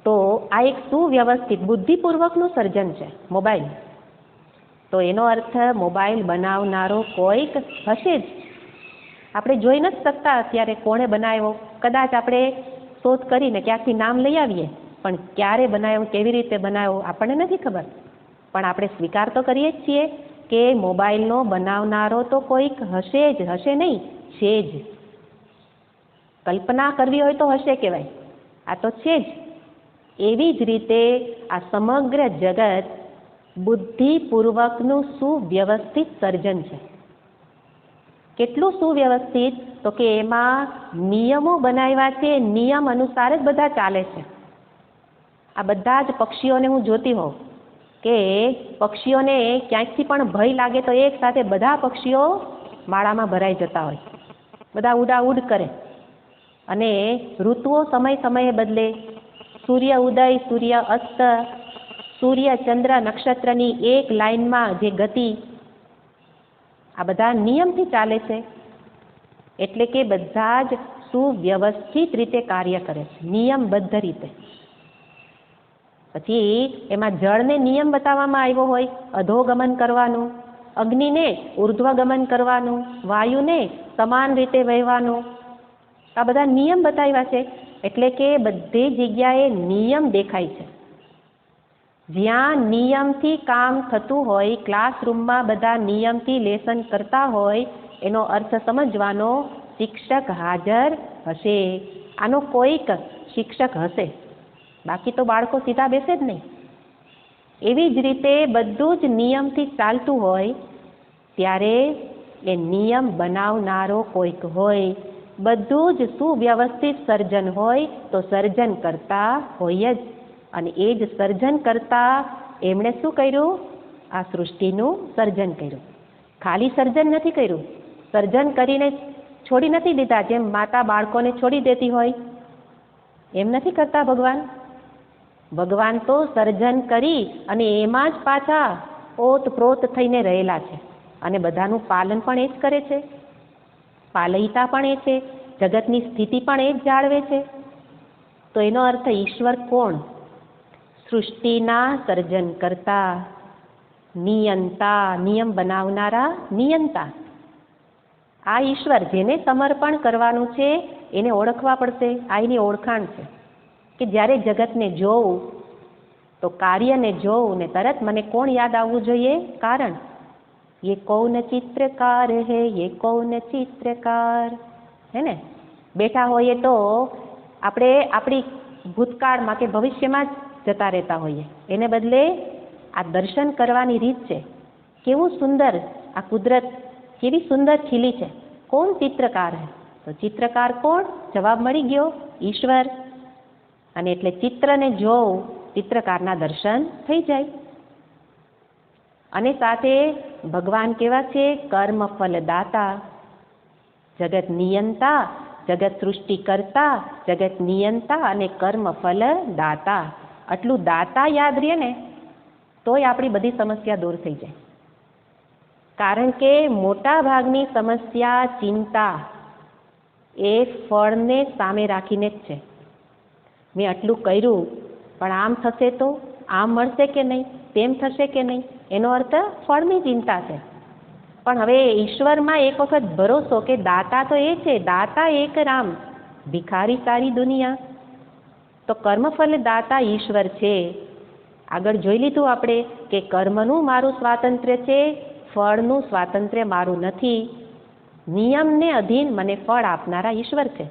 તો આ એક સુવ્યવસ્થિત બુદ્ધિપૂર્વકનું સર્જન છે મોબાઈલ. તો એનો અર્થ મોબાઈલ બનાવનારો કોઈક હશે જ. આપણે જોઈ નથી શકતા અત્યારે કોણે બનાવ્યો. કદાચ આપણે શોધ કરીને ક્યાંકથી નામ લઈ આવીએ, પણ ક્યારે બનાવ્યો, કેવી રીતે બનાવ્યો આપણને નથી ખબર. પણ આપણે સ્વીકાર તો કરીએ જ છીએ કે મોબાઈલનો બનાવનારો તો કોઈક હશે જ. હશે નહીં, છે જ. કલ્પના કરવી હોય તો હશે કહેવાય, આ તો છે જ. એવી જ રીતે આ સમગ્ર જગત બુદ્ધિપૂર્વકનું સુવ્યવસ્થિત સર્જન છે. કેટલું સુવ્યવસ્થિત? તો કે એમાં નિયમો બનાવ્યા છે, નિયમ અનુસાર જ બધા ચાલે છે. આ બધા જ પક્ષીઓને હું જોતી હોઉં કે પક્ષીઓને ક્યાંકથી પણ ભય લાગે તો એક સાથે બધા પક્ષીઓ માળામાં ભરાઈ જતા હોય, બધા ઉડાઉડ કરે. અને ઋતુઓ સમય સમયે બદલે, સૂર્ય ઉદય, સૂર્ય અસ્ત, સૂર્ય ચંદ્ર નક્ષત્રની એક લાઈનમાં જે ગતિ, આ બધા નિયમથી ચાલે છે. એટલે કે બધા જ સુવ્યવસ્થિત રીતે કાર્ય કરે છે, નિયમબદ્ધ રીતે. પછી એમાં જળને નિયમ બતાવવામાં આવ્યો હોય, અધોગમન કરવાનું, અગ્નિને ઉર્ધ્વગમન કરવાનું, વાયુને સમાન રીતે વહેવાનું. આ બધા નિયમ બતાવ્યા છે. એટલે કે બધી જગ્યાએ નિયમ દેખાય છે. જ્યાં નિયમથી કામ થતું હોય, ક્લાસરૂમમાં બધા નિયમથી લેસન કરતા હોય, એનો અર્થ સમજવાનો, શિક્ષક હાજર હશે. આનો કોઈક શિક્ષક હશે, બાકી તો બાળકો સીધા બેસે જ નહીં. એવી જ રીતે બધું જ નિયમથી ચાલતું હોય ત્યારે એ નિયમ બનાવનારો કોઈક હોય. બધું જ સુવ્યવસ્થિત સર્જન હોય તો સર્જન કરતા હોય જ. અને એ જ સર્જન કરતા એમણે શું કર્યું? આ સૃષ્ટિનું સર્જન કર્યું. ખાલી સર્જન નથી કર્યું, સર્જન કરીને છોડી નથી દીધા. જેમ માતા બાળકોને છોડી દેતી હોય એમ નથી કરતા ભગવાન. ભગવાન તો સર્જન કરી અને એમાં જ પાછા ઓતપ્રોત થઈને રહેલા છે. અને બધાનું પાલન પણ એ જ કરે છે, પાલયિતા પણ એ છે, જગતની સ્થિતિ પણ એ જ જાળવે છે. તો એનો અર્થ ઈશ્વર કોણ? સૃષ્ટિના સર્જન કરતા, નિયંતા, નિયમ બનાવનારા નિયંતા. આ ઈશ્વર જેને સમર્પણ કરવાનું છે એને ઓળખવા પડશે. આ એની ઓળખાણ છે કે જ્યારે જગતને જોઉં તો કાર્યને જોઉં ને તરત મને કોણ યાદ આવવું જોઈએ? કારણ. ये कौन चित्रकार है, ये कौन चित्रकार, है ને? બેઠા હોઈએ તો આપણે આપણી ભૂતકાળમાં કે ભવિષ્યમાં જ જતા રહેતા હોઈએ. એને બદલે આ દર્શન કરવાની રીત છે. કેવું સુંદર આ કુદરત, કેવી સુંદર ખીલી છે. કોણ ચિત્રકાર હે? તો ચિત્રકાર કોણ? જવાબ મળી ગયો, ઈશ્વર. અને એટલે ચિત્રને જોઉં, ચિત્રકારના દર્શન થઈ જાય. અને સાથે ભગવાન કેવા છે? કર્મ ફલ દાતા, જગત નિયંતા, જગત સૃષ્ટિ કરતા, જગત નિયંતા અને કર્મ ફલ દાતા. આટલું દાતા યાદ રહે ને તોય આપણી બધી સમસ્યા દૂર થઈ જાય. કારણ કે મોટા ભાગની સમસ્યા, ચિંતા એ ફળને સામે રાખીને જ છે. મેં આટલું કર્યું પણ આમ થશે તો, આમ મળશે કે નહીં, તેમ થશે કે નહીં, એનો અર્થ ફળની ચિંતા છે. પણ હવે ઈશ્વરમાં એક વખત ભરોસો કે દાતા તો એ છે, દાતા એક રામ, ભિખારી સારી દુનિયા. તો કર્મફલ દાતા ઈશ્વર છે. આગળ જોઈ લીધું આપણે કે કર્મનું મારું સ્વાતંત્ર્ય છે, ફળનું સ્વાતંત્ર્ય મારું નથી. નિયમને અધીન મને ફળ આપનારા ઈશ્વર છે.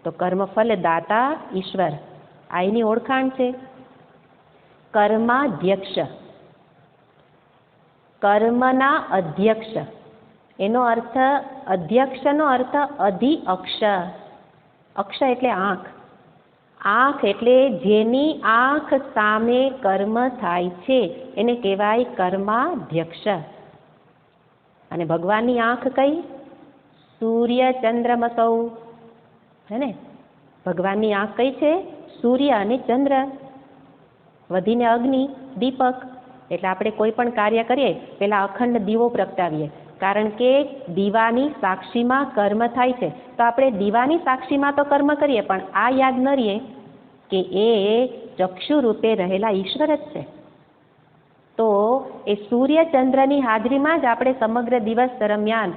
તો કર્મફલ દાતા ઈશ્વર, આ એની ઓળખાણ છે. કર્માધ્યક્ષ, કર્મના અધ્યક્ષ, એનો અર્થ, અધ્યક્ષનો અર્થ અધિઅક્ષ. અક્ષ એટલે આંખ. આંખ એટલે જેની આંખ સામે કર્મ થાય છે એને કહેવાય કર્માધ્યક્ષ. અને ભગવાનની આંખ કઈ? સૂર્ય ચંદ્રમસૌ, હે ને? ભગવાનની આંખ કઈ છે? સૂર્ય અને ચંદ્ર. વધીને અગ્નિ, દીપક. એટલે આપણે કોઈ પણ કાર્ય કરીએ પહેલા અખંડ દીવો પ્રગટાવીએ, કારણ કે દીવાની સાક્ષીમાં કર્મ થાય છે. તો આપણે દીવાની સાક્ષીમાં તો કર્મ કરીએ, પણ આ યાદ ન રહીએ કે એ ચક્ષુ રૂપે રહેલા ઈશ્વર જ છે. તો એ સૂર્ય ચંદ્રની હાજરીમાં જ આપણે સમગ્ર દિવસ દરમિયાન,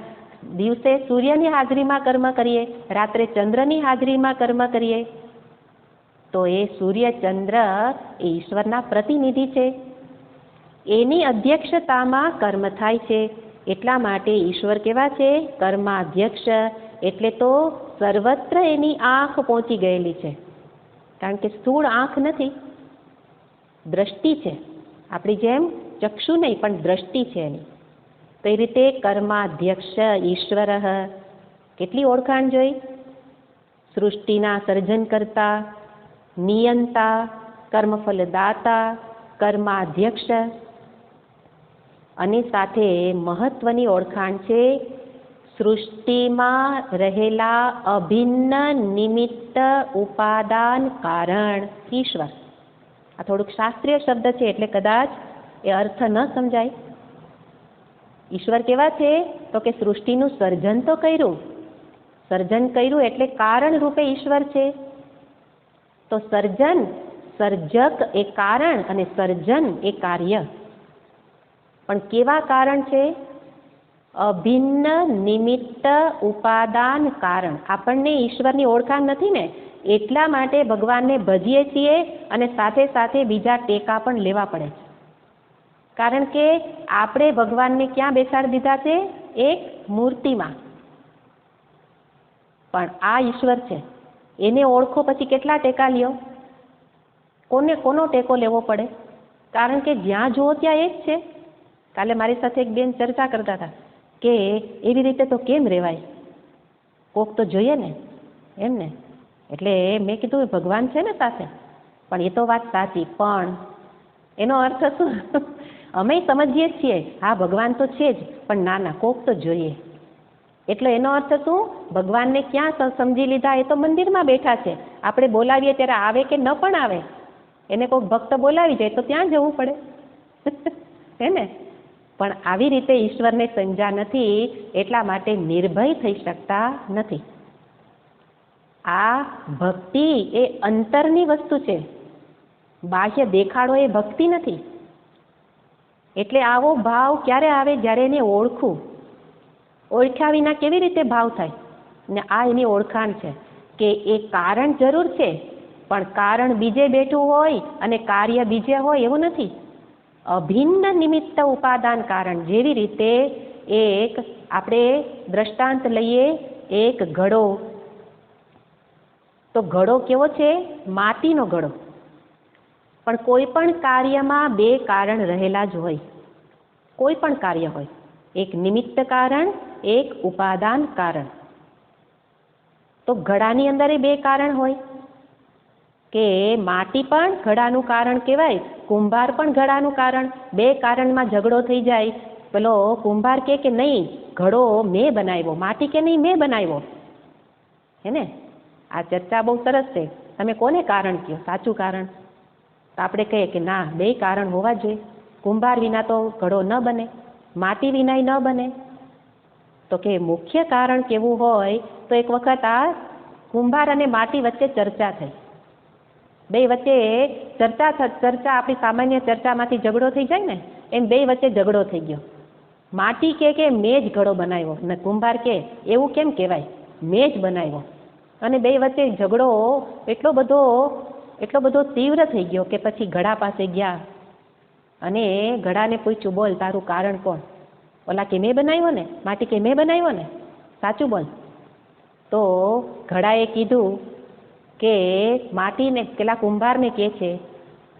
દિવસે સૂર્યની હાજરીમાં કર્મ કરીએ, રાત્રે ચંદ્રની હાજરીમાં કર્મ કરીએ. તો એ સૂર્ય ચંદ્ર એ ઈશ્વરના પ્રતિનિધિ છે. એની અધ્યક્ષતામાં કર્મ થાય છે. એટલા માટે ઈશ્વર કેવા છે? કર્માધ્યક્ષ. એટલે તો સર્વત્ર એની આંખ પહોંચી ગયેલી છે. કારણ કે સ્થૂળ આંખ નથી, દ્રષ્ટિ છે. આપણી જેમ ચક્ષુ નહીં, પણ દ્રષ્ટિ છે એની. તો એ રીતે કર્માધ્યક્ષ ઈશ્વર. કેટલી ઓળખાણ જોઈ? સૃષ્ટિના સર્જન કરતા, નિયંતા, કર્મફલ દાતા, કર્માધ્યક્ષ. અને સાથે મહત્વની ઓળખાણ છે સૃષ્ટિમાં રહેલા અભિન્ન નિમિત્ત ઉપાદાન કારણ ઈશ્વર. આ થોડુંક શાસ્ત્રીય શબ્દ છે એટલે કદાચ એ અર્થ ન સમજાય. ઈશ્વર કેવા છે? તો કે સૃષ્ટિનું સર્જન તો કર્યું, સર્જન કર્યું એટલે કારણ રૂપે ઈશ્વર છે. તો સર્જન, સર્જક એ કારણ અને સર્જન એ કાર્ય. પણ કેવા કારણ છે? અભિન્ન નિમિત્ત ઉપાદાન કારણ. આપણને ઈશ્વરની ઓળખાણ નથી ને, એટલા માટે ભગવાનને ભજીએ છીએ અને સાથે સાથે બીજા ટેકા પણ લેવા પડે છે. કારણ કે આપણે ભગવાનને ક્યાં બેસાડી દીધા છે? એક મૂર્તિમાં. પણ આ ઈશ્વર છે, એને ઓળખો પછી કેટલા ટેકા લ્યો? કોનો ટેકો લેવો પડે? કારણ કે જ્યાં જુઓ ત્યાં એ જ છે. કાલે મારી સાથે એક બેન ચર્ચા કરતા હતા કે એવી રીતે તો કેમ રહેવાય, કોક તો જોઈએ ને એમ ને. એટલે મેં કીધું ભગવાન છે ને સાથે, પણ એ તો વાત સાચી, પણ એનો અર્થ શું? અમે સમજીએ છીએ હા ભગવાન તો છે જ, પણ ના કોક તો જોઈએ. એટલે એનો અર્થ શું? ભગવાનને ક્યાં સમજી લીધા? એ તો મંદિરમાં બેઠા છે. આપણે બોલાવીએ ત્યારે આવે કે ન પણ આવે, એને કોઈક ભક્ત બોલાવી જાય તો ત્યાં જવું પડે હે ને. પણ આવી રીતે ઈશ્વરને સમજા નથી, એટલા માટે નિર્ભય થઈ શકતા નથી. આ ભક્તિ એ અંતરની વસ્તુ છે, બાહ્ય દેખાડો એ ભક્તિ નથી. એટલે આવો ભાવ ક્યારે આવે? જ્યારે એને ઓળખું. ઓળખ્યા વિના કેવી રીતે ભાવ થાય? ને આ એની ઓળખાણ છે કે એ કારણ જરૂર છે, પણ કારણ બીજે બેઠું હોય અને કાર્ય બીજે હોય એવું નથી. અભિન્ન નિમિત્ત ઉપાદાન કારણ. જેવી રીતે એક આપણે દ્રષ્ટાંત લઈએ, એક ઘડો. તો ઘડો કેવો છે? માટીનો ઘડો. પણ કોઈ પણ કાર્યમાં બે કારણ રહેલા જ હોય. કોઈ પણ કાર્ય હોય, એક નિમિત્ત કારણ, એક ઉપાદાન કારણ. તો ઘડાની અંદર એ બે કારણ હોય કે માટી પણ ઘડાનું કારણ કહેવાય, કુંભાર પણ ઘડાનું કારણ. બે કારણમાં ઝઘડો થઈ જાય. પેલો કુંભાર કે નહીં ઘડો મેં બનાવ્યો, માટી કે નહીં મેં બનાવ્યો, હે ને. આ ચર્ચા બહુ સરસ છે. તમે કોને કારણ કહો? સાચું કારણ? તો આપણે કહીએ કે ના, બે કારણ હોવા જોઈએ. કુંભાર વિના તો ઘડો ન બને, માટી વિનાય ન બને. તો કે મુખ્ય કારણ કેવું હોય? તો એક વખત આ કુંભાર અને માટી વચ્ચે ચર્ચા થઈ. બે વચ્ચે ચર્ચા આપણી સામાન્ય ચર્ચામાંથી ઝઘડો થઈ જાય ને, એમ બે વચ્ચે ઝઘડો થઈ ગયો. માટી કે મેં જ ઘડો બનાવ્યો, ને કુંભાર કે એવું કેમ કહેવાય, મેં જ બનાવ્યો. અને બે વચ્ચે ઝઘડો એટલો બધો તીવ્ર થઈ ગયો કે પછી ઘડા પાસે ગયા અને ઘડાને પૂછ્યું, બોલ તારું કારણ કોણ? ઓલા કે મેં બનાવ્યો ને, માટી કે મેં બનાવ્યો ને, સાચું બોલ. તો ઘડાએ કીધું કે માટીને, પેલા કુંભારને કહે છે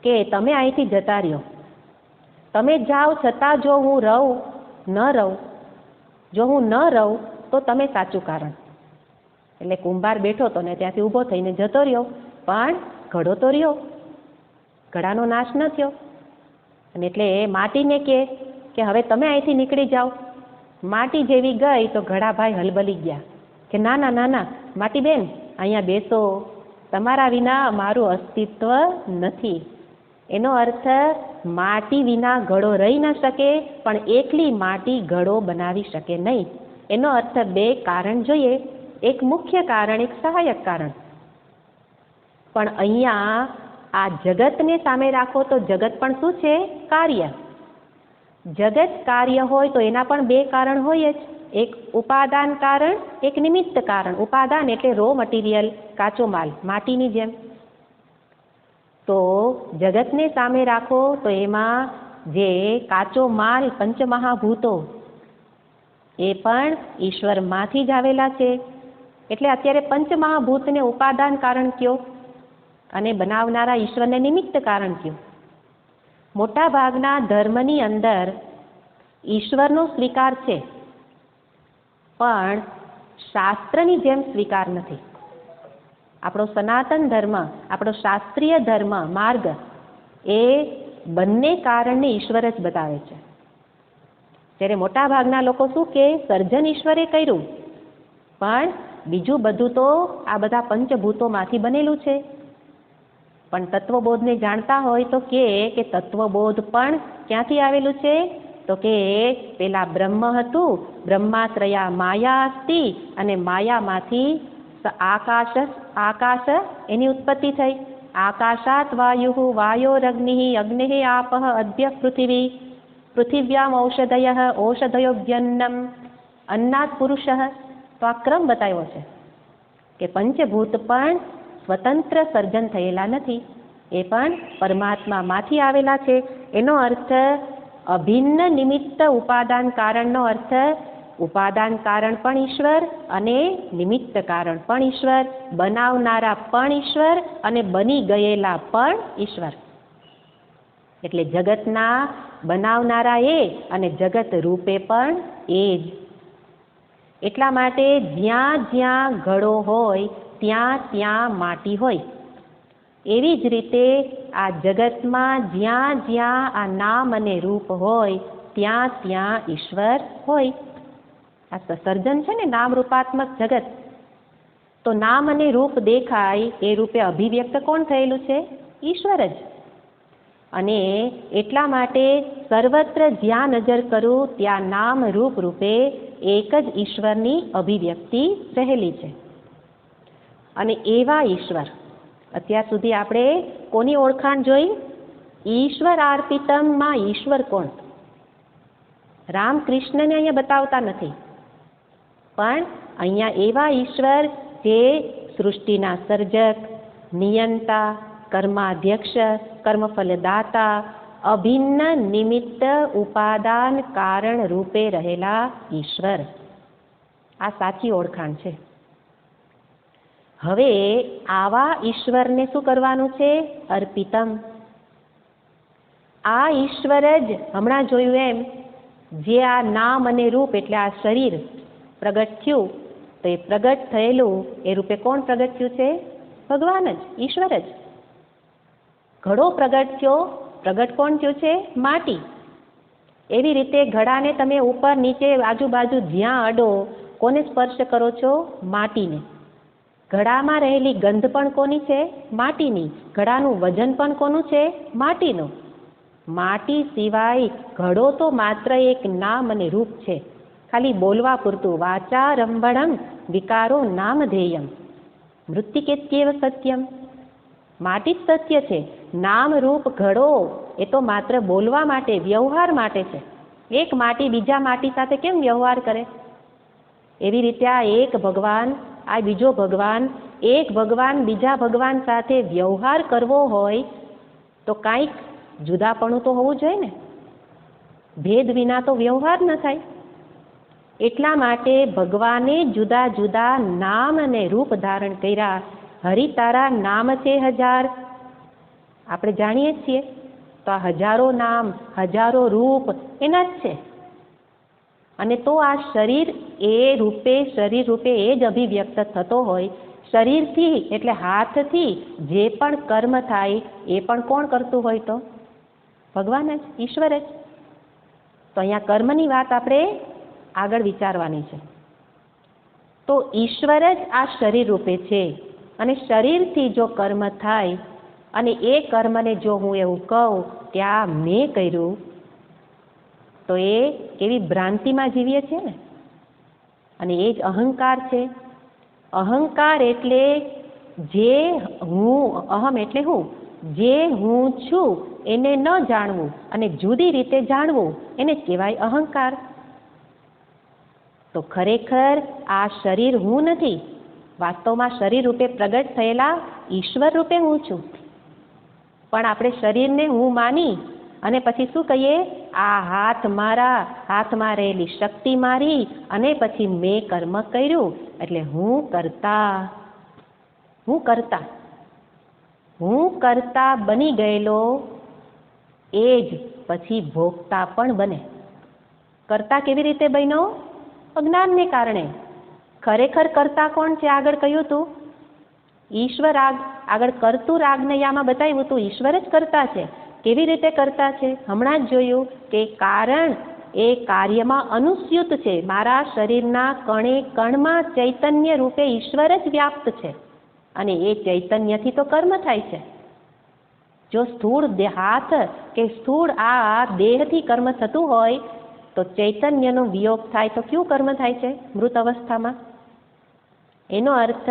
કે તમે અહીંથી જતા રહ્યો, તમે જાઓ છતાં જો હું ન રહું, જો હું ન રહું તો તમે સાચું કારણ. એટલે કુંભાર બેઠો હતો ને ત્યાંથી ઊભો થઈને જતો રહ્યો, પણ ઘડો તો રહ્યો, ઘડાનો નાશ ન થયો. અને એટલે માટીને કે હવે તમે અહીંથી નીકળી જાઓ. માટી જેવી ગઈ તો ઘડાભાઈ હલબલી ગયા કે ના ના ના ના માટી બેન અહીંયા બેસો, તમારા વિના મારું અસ્તિત્વ નથી. એનો અર્થ માટી વિના ઘડો રહી ન શકે, પણ એકલી માટી ઘડો બનાવી શકે નહીં. એનો અર્થ બે કારણ જોઈએ, એક મુખ્ય કારણ, એક સહાયક કારણ. પણ અહીંયા આ જગતને સામે રાખો તો જગત પણ શું છે? કાર્ય. જગત કાર્ય હોય તો એના પણ બે કારણ હોય જ, એક ઉપાદાન કારણ, એક નિમિત્ત કારણ. ઉપાદાન એટલે રો મટીરિયલ, કાચો માલ, માટીની જેમ. તો જગતને સામે રાખો તો એમાં જે કાચો માલ પંચમહાભૂતો એ પણ ઈશ્વરમાંથી જ આવેલા છે. એટલે અત્યારે પંચમહાભૂતને ઉપાદાન કારણ કયો અને બનાવનારા ઈશ્વરને નિમિત્ત કારણ કયો. મોટા ભાગના ધર્મની અંદર ઈશ્વરનો સ્વીકાર છે, પણ શાસ્ત્રની જેમ સ્વીકાર નથી. આપણો સનાતન ધર્મ, આપણો શાસ્ત્રીય ધર્મ માર્ગ એ બંને કારણને ઈશ્વર જ બતાવે છે. જ્યારે મોટા ભાગના લોકો શું કે સર્જન ઈશ્વરે કર્યું, પણ બીજું બધું તો આ બધા પંચભૂતોમાંથી બનેલું છે. પણ તત્વબોધને જાણતા હોય તો કે તત્વબોધ પણ ક્યાંથી આવેલું છે? તો કે પેલા બ્રહ્મ હતું, બ્રહ્માત્રયા માયા અસ્તિ, અને માયામાંથી આકાશ એની ઉત્પત્તિ થઈ. આકાશાત વાયુ, વાયોરગ્નિ, અગ્નિ આપઃ, અદ્ય પૃથિવી, પૃથિવ્યામ ઔષધયો વ્યન્નમ, અન્નાત પુરુષ. તો આ ક્રમ બતાવ્યો છે કે પંચભૂત પણ સ્વતંત્ર સર્જન થયેલા નથી, એ પણ પરમાત્મામાંથી આવેલા છે. એનો અર્થ અભિન્ન નિમિત્ત ઉપાદાન કારણનો અર્થ ઉપાદાન કારણ પણ ઈશ્વર અને નિમિત્ત કારણ પણ ઈશ્વર, બનાવનારા પણ ઈશ્વર અને બની ગયેલા પણ ઈશ્વર. એટલે જગતના બનાવનારા એ અને જગત રૂપે પણ એ જ. એટલા માટે જ્યાં જ્યાં ઘડો હોય ત્યાં ત્યાં માટી હોય. એવી જ રીતે આ જગતમાં જ્યાં જ્યાં આ નામ અને રૂપ હોય ત્યાં ત્યાં ઈશ્વર હોય. આ સર્જન છે ને નામ રૂપાત્મક જગત. તો નામ અને રૂપ દેખાય એ રૂપે અભિવ્યક્ત કોણ થયેલું છે? ઈશ્વર જ. અને એટલા માટે સર્વત્ર જ્યાં નજર કરું ત્યાં નામ રૂપ રૂપે એક જ ઈશ્વરની અભિવ્યક્તિ રહેલી છે. અને એવા ઈશ્વર, અત્યાર સુધી આપણે કોની ઓળખાણ જોઈ? ઈશ્વર અર્પિતમમાં ઈશ્વર કોણ? રામકૃષ્ણને અહીંયા બતાવતા નથી, પણ અહીંયા એવા ઈશ્વર જે સૃષ્ટિના સર્જક, નિયંતા, કર્માધ્યક્ષ, કર્મફલદાતા, અભિન્ન નિમિત્ત ઉપાદાન કારણ રૂપે રહેલા ઈશ્વર. આ સાચી ઓળખાણ છે. હવે આવા ઈશ્વરને શું કરવાનું છે? અર્પિતમ. આ ઈશ્વર જ હમણાં જોયું એમ જે આ નામ અને રૂપ એટલે આ શરીર પ્રગટ થયું, તો એ પ્રગટ થયેલું એ રૂપે કોણ પ્રગટ થયું છે? ભગવાન જ, ઈશ્વર જ. ઘડો પ્રગટ થયો, પ્રગટ કોણ થયું છે? માટી. એવી રીતે ઘડાને તમે ઉપર નીચે આજુબાજુ જ્યાં અડો કોને સ્પર્શ કરો છો? માટીને. ઘડામાં રહેલી ગંધ પણ કોની છે? માટીની. ઘડાનું વજન પણ કોનું છે? માટીનું. માટી સિવાય ઘડો તો માત્ર એક નામ અને રૂપ છે, ખાલી બોલવા પૂરતું. વાચા રંભણમ વિકારો નામધેયમ મૃત્તિકેત્યેવ સત્યમ. માટી જ સત્ય છે. નામ રૂપ ઘડો એ તો માત્ર બોલવા માટે, વ્યવહાર માટે છે. એક માટી બીજા માટી સાથે કેમ વ્યવહાર કરે? એવી રીતે આ એક ભગવાન, આ બીજો ભગવાન, એક ભગવાન બીજા ભગવાન સાથે વ્યવહાર કરવો હોય તો કાંઈક જુદાપણું તો હોવું જોઈએ ને. ભેદ વિના તો વ્યવહાર ન થાય. એટલા માટે ભગવાને જુદા જુદા નામ અને રૂપ ધારણ કર્યા. હરિ તારા નામ છે 1000. આપણે જાણીએ છીએ તો આ હજારો નામ, હજારો રૂપ એના જ છે. અને તો આ શરીર એ રૂપે, શરીર રૂપે એ જ અભિવ્યક્ત થતો હોય. શરીરથી એટલે હાથથી જે પણ કર્મ થાય એ પણ કોણ કરતું હોય? તો ભગવાન જ, ઈશ્વર જ. તો અહીંયા કર્મની વાત આપણે આગળ વિચારવાની છે. તો ઈશ્વર જ આ શરીર રૂપે છે. અને શરીરથી જો કર્મ થાય અને એ કર્મને જો હું એવું કહું કે આ મેં કર્યું, તો એ કેવી ભ્રાંતિમાં જીવીએ છીએ ને. અને એ જ અહંકાર છે. અહંકાર એટલે જે હું, અહમ એટલે હું, જે હું છું એને ન જાણવું અને જુદી રીતે જાણવું એને કહેવાય અહંકાર. તો ખરેખર આ શરીર હું નથી. વાસ્તવમાં શરીર રૂપે પ્રગટ થયેલા ઈશ્વર રૂપે હું છું. પણ આપણે શરીરને હું માની અને પછી શું કહીએ? આ હાથ મારા, હાથમાં રહેલી શક્તિ મારી, અને પછી મેં કર્મ કર્યું એટલે હું કરતા. હું કરતા, હું કરતા બની ગયેલો એ જ પછી ભોગતા પણ બને. કરતા કેવી રીતે બન્યો? અજ્ઞાનને કારણે. ખરેખર કરતા કોણ છે? આગળ કહ્યું હતું ઈશ્વર. આગળ કરતું રાગનૈયામાં બતાવ્યું હતું ઈશ્વર જ કરતા છે. કેવી રીતે કરતા છે? હમણાં જ જોયું કે કારણ એ કાર્યમાં અનુસ્યુત છે. મારા શરીરના કણે કણમાં ચૈતન્ય રૂપે ઈશ્વર જ વ્યાપ્ત છે અને એ ચૈતન્યથી તો કર્મ થાય છે. જો સ્થૂળ હાથ કે સ્થૂળ આ દેહથી કર્મ થતું હોય તો ચૈતન્યનો વિયોગ થાય તો કયું કર્મ થાય છે મૃત અવસ્થામાં? એનો અર્થ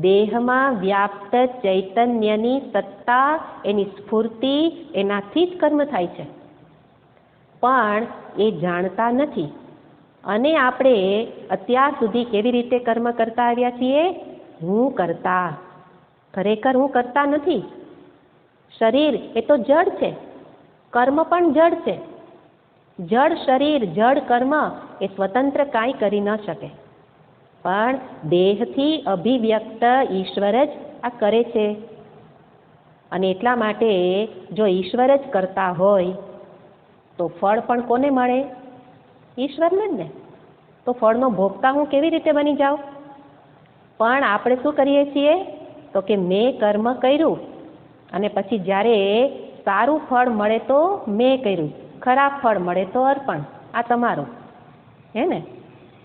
દેહમાં વ્યાપ્ત ચૈતન્યની સત્તા, એની સ્ફૂર્તિ, એનાથી જ કર્મ થાય છે. પણ એ જાણતા નથી. અને આપણે અત્યાર સુધી કેવી રીતે કર્મ કરતા આવ્યા છીએ? હું કરતા. ખરેખર હું કરતા નથી. શરીર એ તો જડ છે, કર્મ પણ જડ છે. જડ શરીર, જડ કર્મ એ સ્વતંત્ર કાંઈ કરી ન શકે, પણ દેહથી અભિવ્યક્ત ઈશ્વર જ આ કરે છે. અને એટલા માટે જો ઈશ્વર જ કરતા હોય તો ફળ પણ કોને મળે? ઈશ્વરને જ ને. તો ફળનો ભોગતા હું કેવી રીતે બની જાઉં? પણ આપણે શું કરીએ છીએ? તો કે મેં કર્મ કર્યું અને પછી જ્યારે સારું ફળ મળે તો મેં કર્યું, ખરાબ ફળ મળે તો અર્પણ, આ તમારું, હે ને?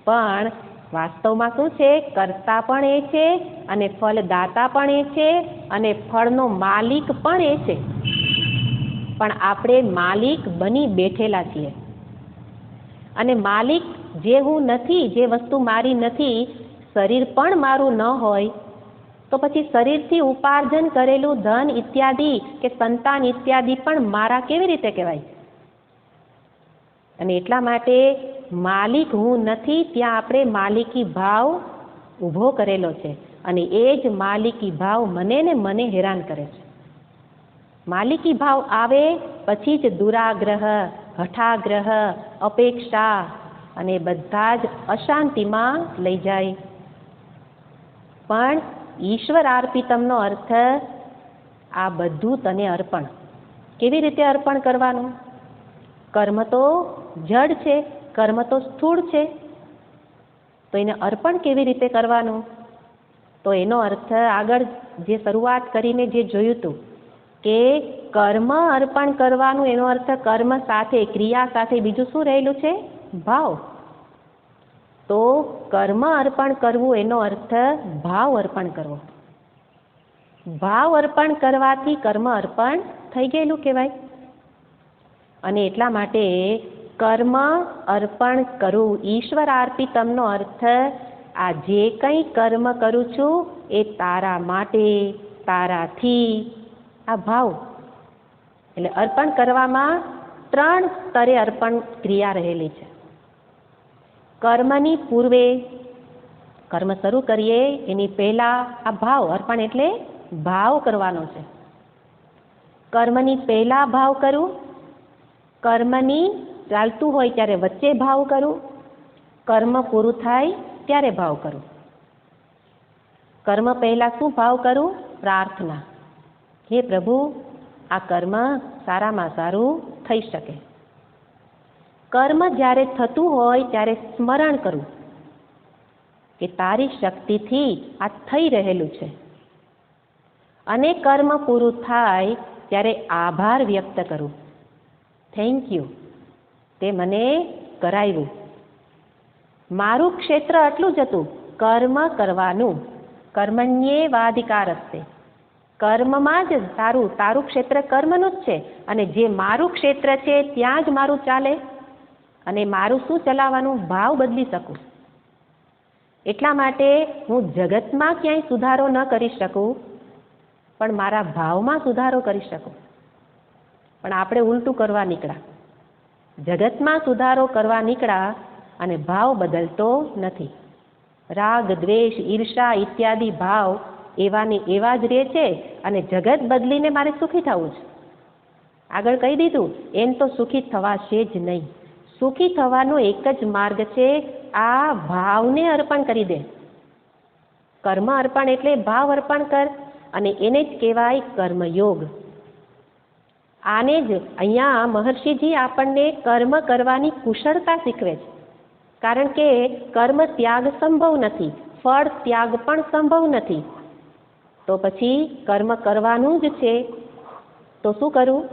પણ વાસ્તવમાં શું છે? કરતા પણ એ છે અને ફલદાતા પણ એ છે અને ફળનો માલિક પણ એ છે. પણ આપણે માલિક બની બેઠેલા છીએ. અને માલિક જે હું નથી, જે વસ્તુ મારી નથી, શરીર પણ મારું ન હોય તો પછી શરીરથી ઉપાર્જન કરેલું ધન ઇત્યાદિ કે સંતાન ઇત્યાદિ પણ મારા કેવી રીતે કહેવાય? અને એટલા માટે માલિક હું નથી ત્યાં આપણે માલિકી ભાવ ઊભો કરેલો છે અને એ જ માલિકી ભાવ મને હેરાન કરે છે. માલિકી ભાવ આવે પછી જ દુરાગ્રહ, હઠાગ્રહ, અપેક્ષા અને બધા જ અશાંતિમાં લઈ જાય. પણ ઈશ્વર અર્પિતમનો અર્થ આ બધું તને અર્પણ. કેવી રીતે અર્પણ કરવાનું? કર્મ તો જડ છે, કર્મ તો સ્થૂળ છે, તો એને અર્પણ કેવી રીતે કરવાનું? તો એનો અર્થ આગળ જે શરૂઆત કરીને જે જોયું હતું કે કર્મ અર્પણ કરવાનું, એનો અર્થ કર્મ સાથે, ક્રિયા સાથે બીજું શું રહેલું છે? ભાવ. તો કર્મ અર્પણ કરવું એનો અર્થ ભાવ અર્પણ કરવો. ભાવ અર્પણ કરવાથી કર્મ અર્પણ થઈ ગયેલું કહેવાય. અને એટલા માટે કર્મ અર્પણ કરવું, ઈશ્વર અર્પિતમનો અર્થ આ જે કંઈ કર્મ કરું છું એ તારા માટે, તારાથી, આ ભાવ. એટલે અર્પણ કરવામાં 3 સ્તરે અર્પણ ક્રિયા રહેલી છે. કર્મની પૂર્વે, કર્મ શરૂ કરીએ એની પહેલા આ ભાવ અર્પણ એટલે ભાવ કરવાનો છે. કર્મની પહેલા ભાવ કરું, કર્મની ચાલતું હોય ત્યારે વચ્ચે ભાવ કરું, કર્મ પૂરું થાય ત્યારે ભાવ કરું. કર્મ પહેલા શું ભાવ કરું? પ્રાર્થના. હે પ્રભુ, આ કર્મ સારામાં સારું થઈ શકે. કર્મ જ્યારે થતું હોય ત્યારે સ્મરણ કરું કે તારી શક્તિથી આ થઈ રહેલું છે. અને કર્મ પૂરું થાય ત્યારે આભાર વ્યક્ત કરું. થેન્ક યુ, તે મને કરાવ્યું. મારું ક્ષેત્ર આટલું જ હતું, કર્મ કરવાનું. કર્મણ્યેવાધિકારસ્તે, કર્મમાં જ તારું ક્ષેત્ર કર્મનું જ છે અને જે મારું ક્ષેત્ર છે ત્યાં જ મારું ચાલે. અને મારું શું ચલાવવાનું? ભાવ બદલી શકું. એટલા માટે હું જગતમાં ક્યાંય સુધારો ન કરી શકું, પણ મારા ભાવમાં સુધારો કરી શકું. પણ આપણે ઉલટું કરવા નીકળ્યા. જગતમાં સુધારો કરવા નીકળ્યા અને ભાવ બદલતો નથી. રાગ, દ્વેષ, ઈર્ષા ઇત્યાદિ ભાવ એવાને એવા જ રહે છે અને જગત બદલીને મારે સુખી થવું છે. આગળ કહી દીધું, એમ તો સુખી થવાશે જ નહીં. સુખી થવાનો એક જ માર્ગ છે, આ ભાવને અર્પણ કરી દે. કર્મ અર્પણ એટલે ભાવ અર્પણ કર અને એને જ કહેવાય કર્મયોગ. આને જ અહીંયા મહર્ષિજી આપણને કર્મ કરવાની કુશળતા શીખવે છે. કારણ કે કર્મ ત્યાગ સંભવ નથી, ફળ ત્યાગ પણ સંભવ નથી. તો પછી કર્મ કરવાનું જ છે, તો શું કરું?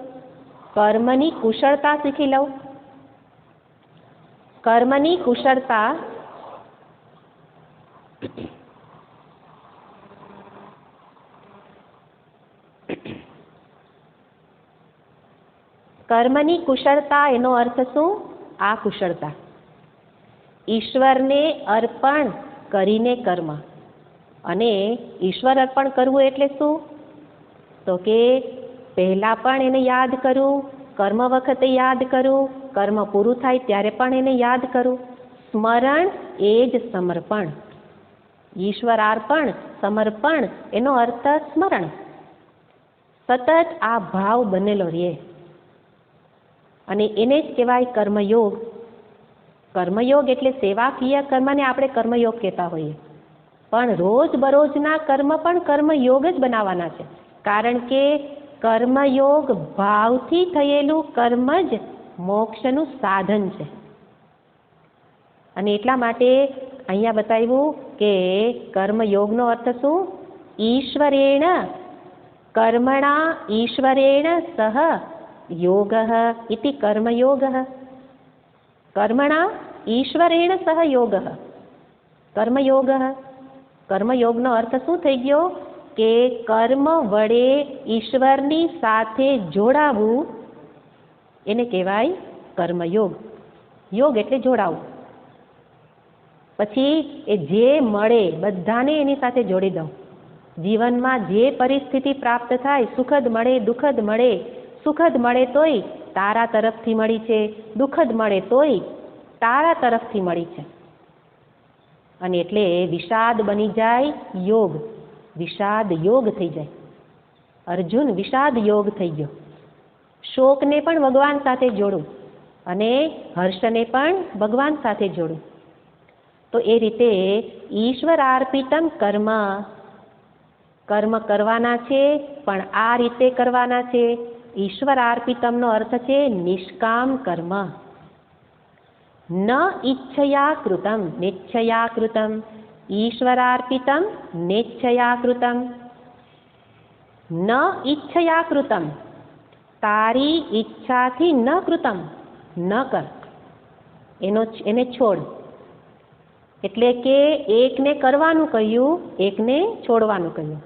કર્મની કુશળતા શીખી લઉં. કર્મની કુશળતા કર્મની કુશળતા એનો અર્થ શું? આ કુશળતા ઈશ્વરને અર્પણ કરીને કર્મ. અને ઈશ્વર અર્પણ કરવું એટલે શું? તો કે પહેલાં પણ એને યાદ કરું, કર્મ વખતે યાદ કરું, કર્મ પૂરું થાય ત્યારે પણ એને યાદ કરું. સ્મરણ એ જ સમર્પણ. ઈશ્વર અર્પણ, સમર્પણ એનો અર્થ સ્મરણ. સતત આ ભાવ બનેલો રહે. અને એને જ કહેવાય કર્મયોગ. કર્મયોગ એટલે સેવાકીય કર્મને આપણે કર્મયોગ કહેતા હોઈએ, પણ રોજબરોજના કર્મ પણ કર્મયોગ જ બનાવવાના છે. કારણ કે કર્મયોગ ભાવથી થયેલું કર્મ જ મોક્ષનું સાધન છે. અને એટલા માટે અહીંયા બતાવ્યું કે કર્મયોગનો અર્થ શું? ઈશ્વરેણ કર્મણા ઈશ્વરેણ સહ યોગ ઇતિ કર્મયોગ. કર્મણા ઈશ્વરેણ સહ યોગ. કર્મયોગ, કર્મયોગનો અર્થ શું થઈ ગયો? કે કર્મ વડે ઈશ્વરની સાથે જોડાવું એને કહેવાય કર્મયોગ. યોગ એટલે જોડાવું. પછી એ જે મળે બધાને એની સાથે જોડી દઉં. જીવનમાં જે પરિસ્થિતિ પ્રાપ્ત થાય, સુખદ મળે દુઃખદ મળે, સુખદ મળે તોય તારા તરફથી મળી છે, દુઃખદ મળે તોય તારા તરફથી મળી છે. અને એટલે વિષાદ બની જાય યોગ, વિષાદ યોગ થઈ જાય. અર્જુન વિષાદ યોગ થઈ ગયો. શોકને પણ ભગવાન સાથે જોડું અને હર્ષને પણ ભગવાન સાથે જોડું. તો એ રીતે ઈશ્વરાર્પિતમ કર્મ, કર્મ કરવાના છે પણ આ રીતે કરવાના છે. ઈશ્વરાર્પિતમનો અર્થ છે નિષ્કામ કર્મ. ન ઈચ્છયા કૃતમ નેચ્છયા કૃતમ, ઈશ્વરાર્પિતમ નેચ્છયા કૃતમ. ન ઈચ્છયા કૃતમ, તારી ઈચ્છાથી ન કૃતમ, ન કર, એને છોડ. એટલે કે એકને કરવાનું કહ્યું, એકને છોડવાનું કહ્યું.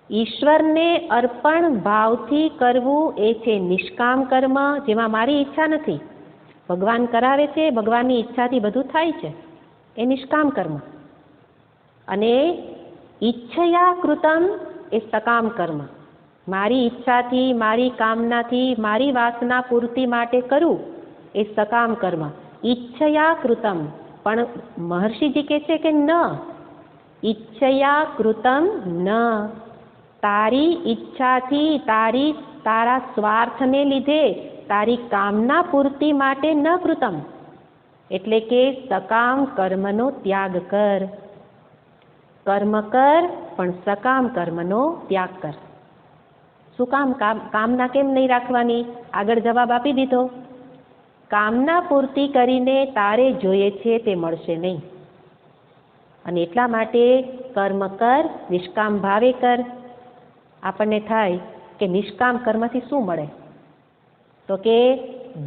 ઈશ્વરને અર્પણ ભાવથી કરવું એ છે નિષ્કામ કર્મ, જેમાં મારી ઈચ્છા નથી. ભગવાન કરાવે છે, ભગવાનની ઈચ્છાથી બધું થાય છે, એ નિષ્કામ કર્મ. અને ઈચ્છયા કૃતમ એ સકામ કર્મ. મારી ઈચ્છાથી, મારી કામનાથી, મારી વાસના પૂર્તિ માટે કરું એ સકામ કર્મ. ઈચ્છયા કૃતમ, પણ મહર્ષિજી કહે છે કે ન ઈચ્છયા કૃતમ ન, તારી ઈચ્છાથી, તારા સ્વાર્થને લીધે, તારી કામના પૂર્તિ માટે ન કૃતમ. એટલે કે સકામ કર્મનો ત્યાગ કર. કર્મ કર પણ સકામ કર્મનો ત્યાગ કર. શું કામ? કામના કેમ નહીં રાખવાની? આગળ જવાબ આપી દીધો. કામના પૂર્તિ કરીને તારે જોઈએ છે તે મળશે નહીં. અને એટલા માટે કર્મ કર, નિષ્કામ ભાવે કર. આપણને થાય કે નિષ્કામ કર્મથી શું મળે? તો કે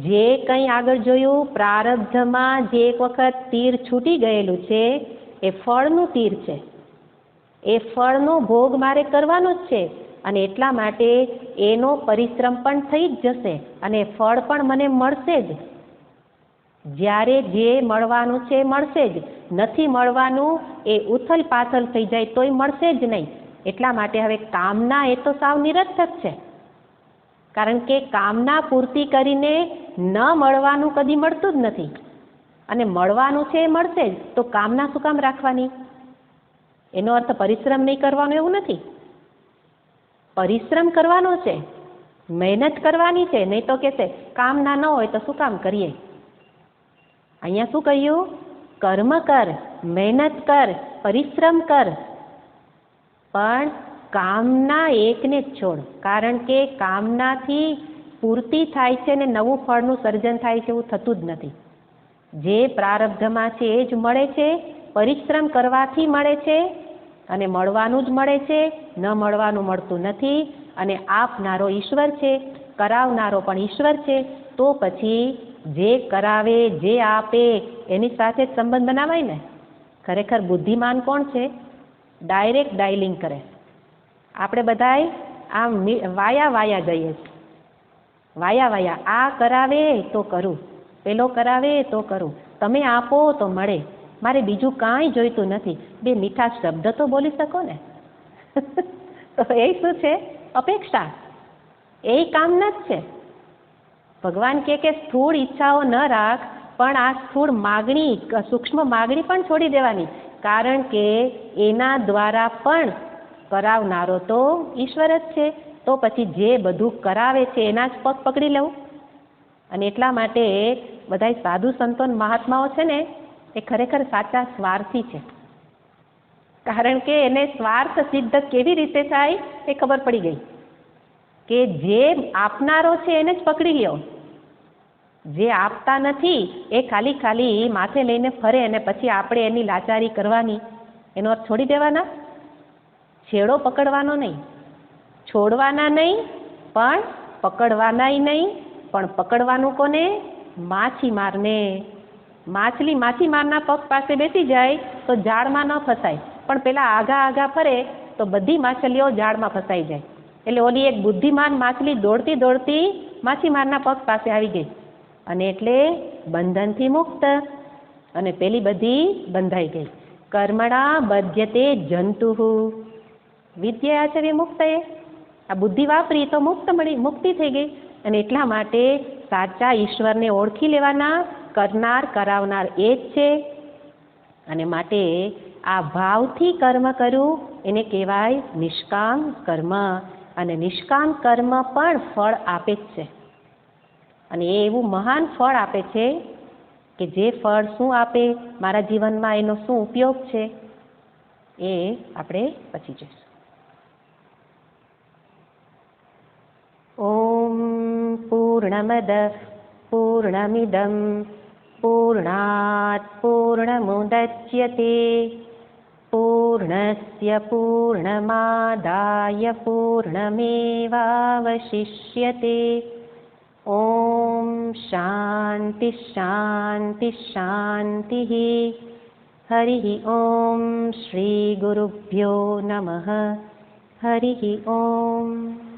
જે કંઈ આગળ જોયું, પ્રારબ્ધમાં જે એક વખત તીર છૂટી ગયેલું છે એ ફળનું તીર છે. એ ફળનો ભોગ મારે કરવાનો જ છે. અને એટલા માટે એનો પરિશ્રમ પણ થઈ જ જશે અને ફળ પણ મને મળશે જ. જ્યારે જે મળવાનું છે મળશે જ, નથી મળવાનું એ ઉથલ પાથલ થઈ જાય તોય મળશે જ નહીં. એટલા માટે હવે કામના એ તો સાવ નિરર્થક છે. કારણ કે કામના પૂર્તિ કરીને ન મળવાનું કદી મળતું જ નથી. અને મળવાનું છે એ મળશે જ, તો કામના શું કામ રાખવાની? એનો અર્થ પરિશ્રમ નહીં કરવાનો એવું નથી. પરિશ્રમ કરવાનો છે, મહેનત કરવાની છે. નહીં તો કહેશે કામના ન હોય તો શું કામ કરીએ. અહીંયા શું કહ્યું? કર્મ કર, મહેનત કર, પરિશ્રમ કર, પણ કામના એકને જ છોડ. કારણ કે કામનાથી પૂર્તિ થાય છે ને નવું ફળનું સર્જન થાય છે એવું થતું જ નથી. જે પ્રારબ્ધમાં છે એ જ મળે છે, પરિશ્રમ કરવાથી મળે છે અને મળવાનું જ મળે છે, ન મળવાનું મળતું નથી. અને આપનારો ઈશ્વર છે, કરાવનારો પણ ઈશ્વર છે. તો પછી જે કરાવે, જે આપે એની સાથે જ સંબંધ બનાવાય ને. ખરેખર બુદ્ધિમાન કોણ છે? ડાયરેક્ટ ડાયલિંગ કરે. આપણે બધાય આમ વાયા જઈએ છીએ. વાયા આ કરાવે તો કરું, પેલો કરાવે તો કરું, તમે આપો તો મળે, મારે બીજું કાંઈ જોઈતું નથી. બે મીઠા શબ્દ તો બોલી શકો ને. તો એ શું છે? અપેક્ષા. એ કામના જ છે. ભગવાન કહે કે સ્થૂળ ઈચ્છાઓ ન રાખ, પણ આ સ્થૂળ માગણી, સૂક્ષ્મ માગણી પણ છોડી દેવાની. કારણ કે એના દ્વારા પણ કરાવનારો તો ઈશ્વર જ છે. તો પછી જે બધું કરાવે છે એના જ પગ પકડી લઉં. અને એટલા માટે બધા સાધુ સંતો મહાત્માઓ છે ને એ ખરેખર સાચા સ્વાર્થી છે. કારણ કે એને સ્વાર્થ સિદ્ધ કેવી રીતે થાય એ ખબર પડી ગઈ કે જે આપનારો છે એને જ પકડી લ્યો. જે આપતા નથી એ ખાલી ખાલી માથે લઈને ફરે અને પછી આપણે એની લાચારી કરવાની, એનો અર્થ છોડી દેવાના. છેડો પકડવાનો નહીં, છોડવાના નહીં, પણ પકડવાનાય નહીં. પણ પકડવાનું કોને? માછીમારને. માછીમારના પગ પાસે બેસી જાય તો જાળમાં ન ફસાય, પણ પેલા આગા ફરે તો બધી માછલીઓ જાળમાં ફસાઈ જાય. એટલે ઓલી એક બુદ્ધિમાન માછલી દોડતી દોડતી માછીમારના પગ પાસે આવી ગઈ અને એટલે બંધનથી મુક્ત, અને પેલી બધી બંધાઈ ગઈ. કર્મણા બધ્યતે જંતુઃ વિદ્યાચર્ય મુક્ત. આ બુદ્ધિ વાપરી તો મુક્તિ થઈ ગઈ. અને એટલા માટે સાચા ઈશ્વરને ઓળખી લેવાના, કરનાર કરાવનાર એ જ છે. અને માટે આ ભાવથી કર્મ કરવું એને કહેવાય નિષ્કામ કર્મ. અને નિષ્કામ કર્મ પણ ફળ આપે જ છે. અને એ એવું મહાન ફળ આપે છે કે જે ફળ શું આપે, મારા જીવનમાં એનો શું ઉપયોગ છે એ આપણે પછી જોઈશું. ઓમ પૂર્ણમદ પૂર્ણમિદં પૂર્ણાત પૂર્ણમુદચ્યતે પૂર્ણસ્ય પૂર્ણમાદાય પૂર્ણમેવાવશિષ્યતે. ઓમ શાંતિ શાંતિ શાંતિ. હરિ ઓમ શ્રી ગુરુભ્યો નમઃ. હરિ ઓમ.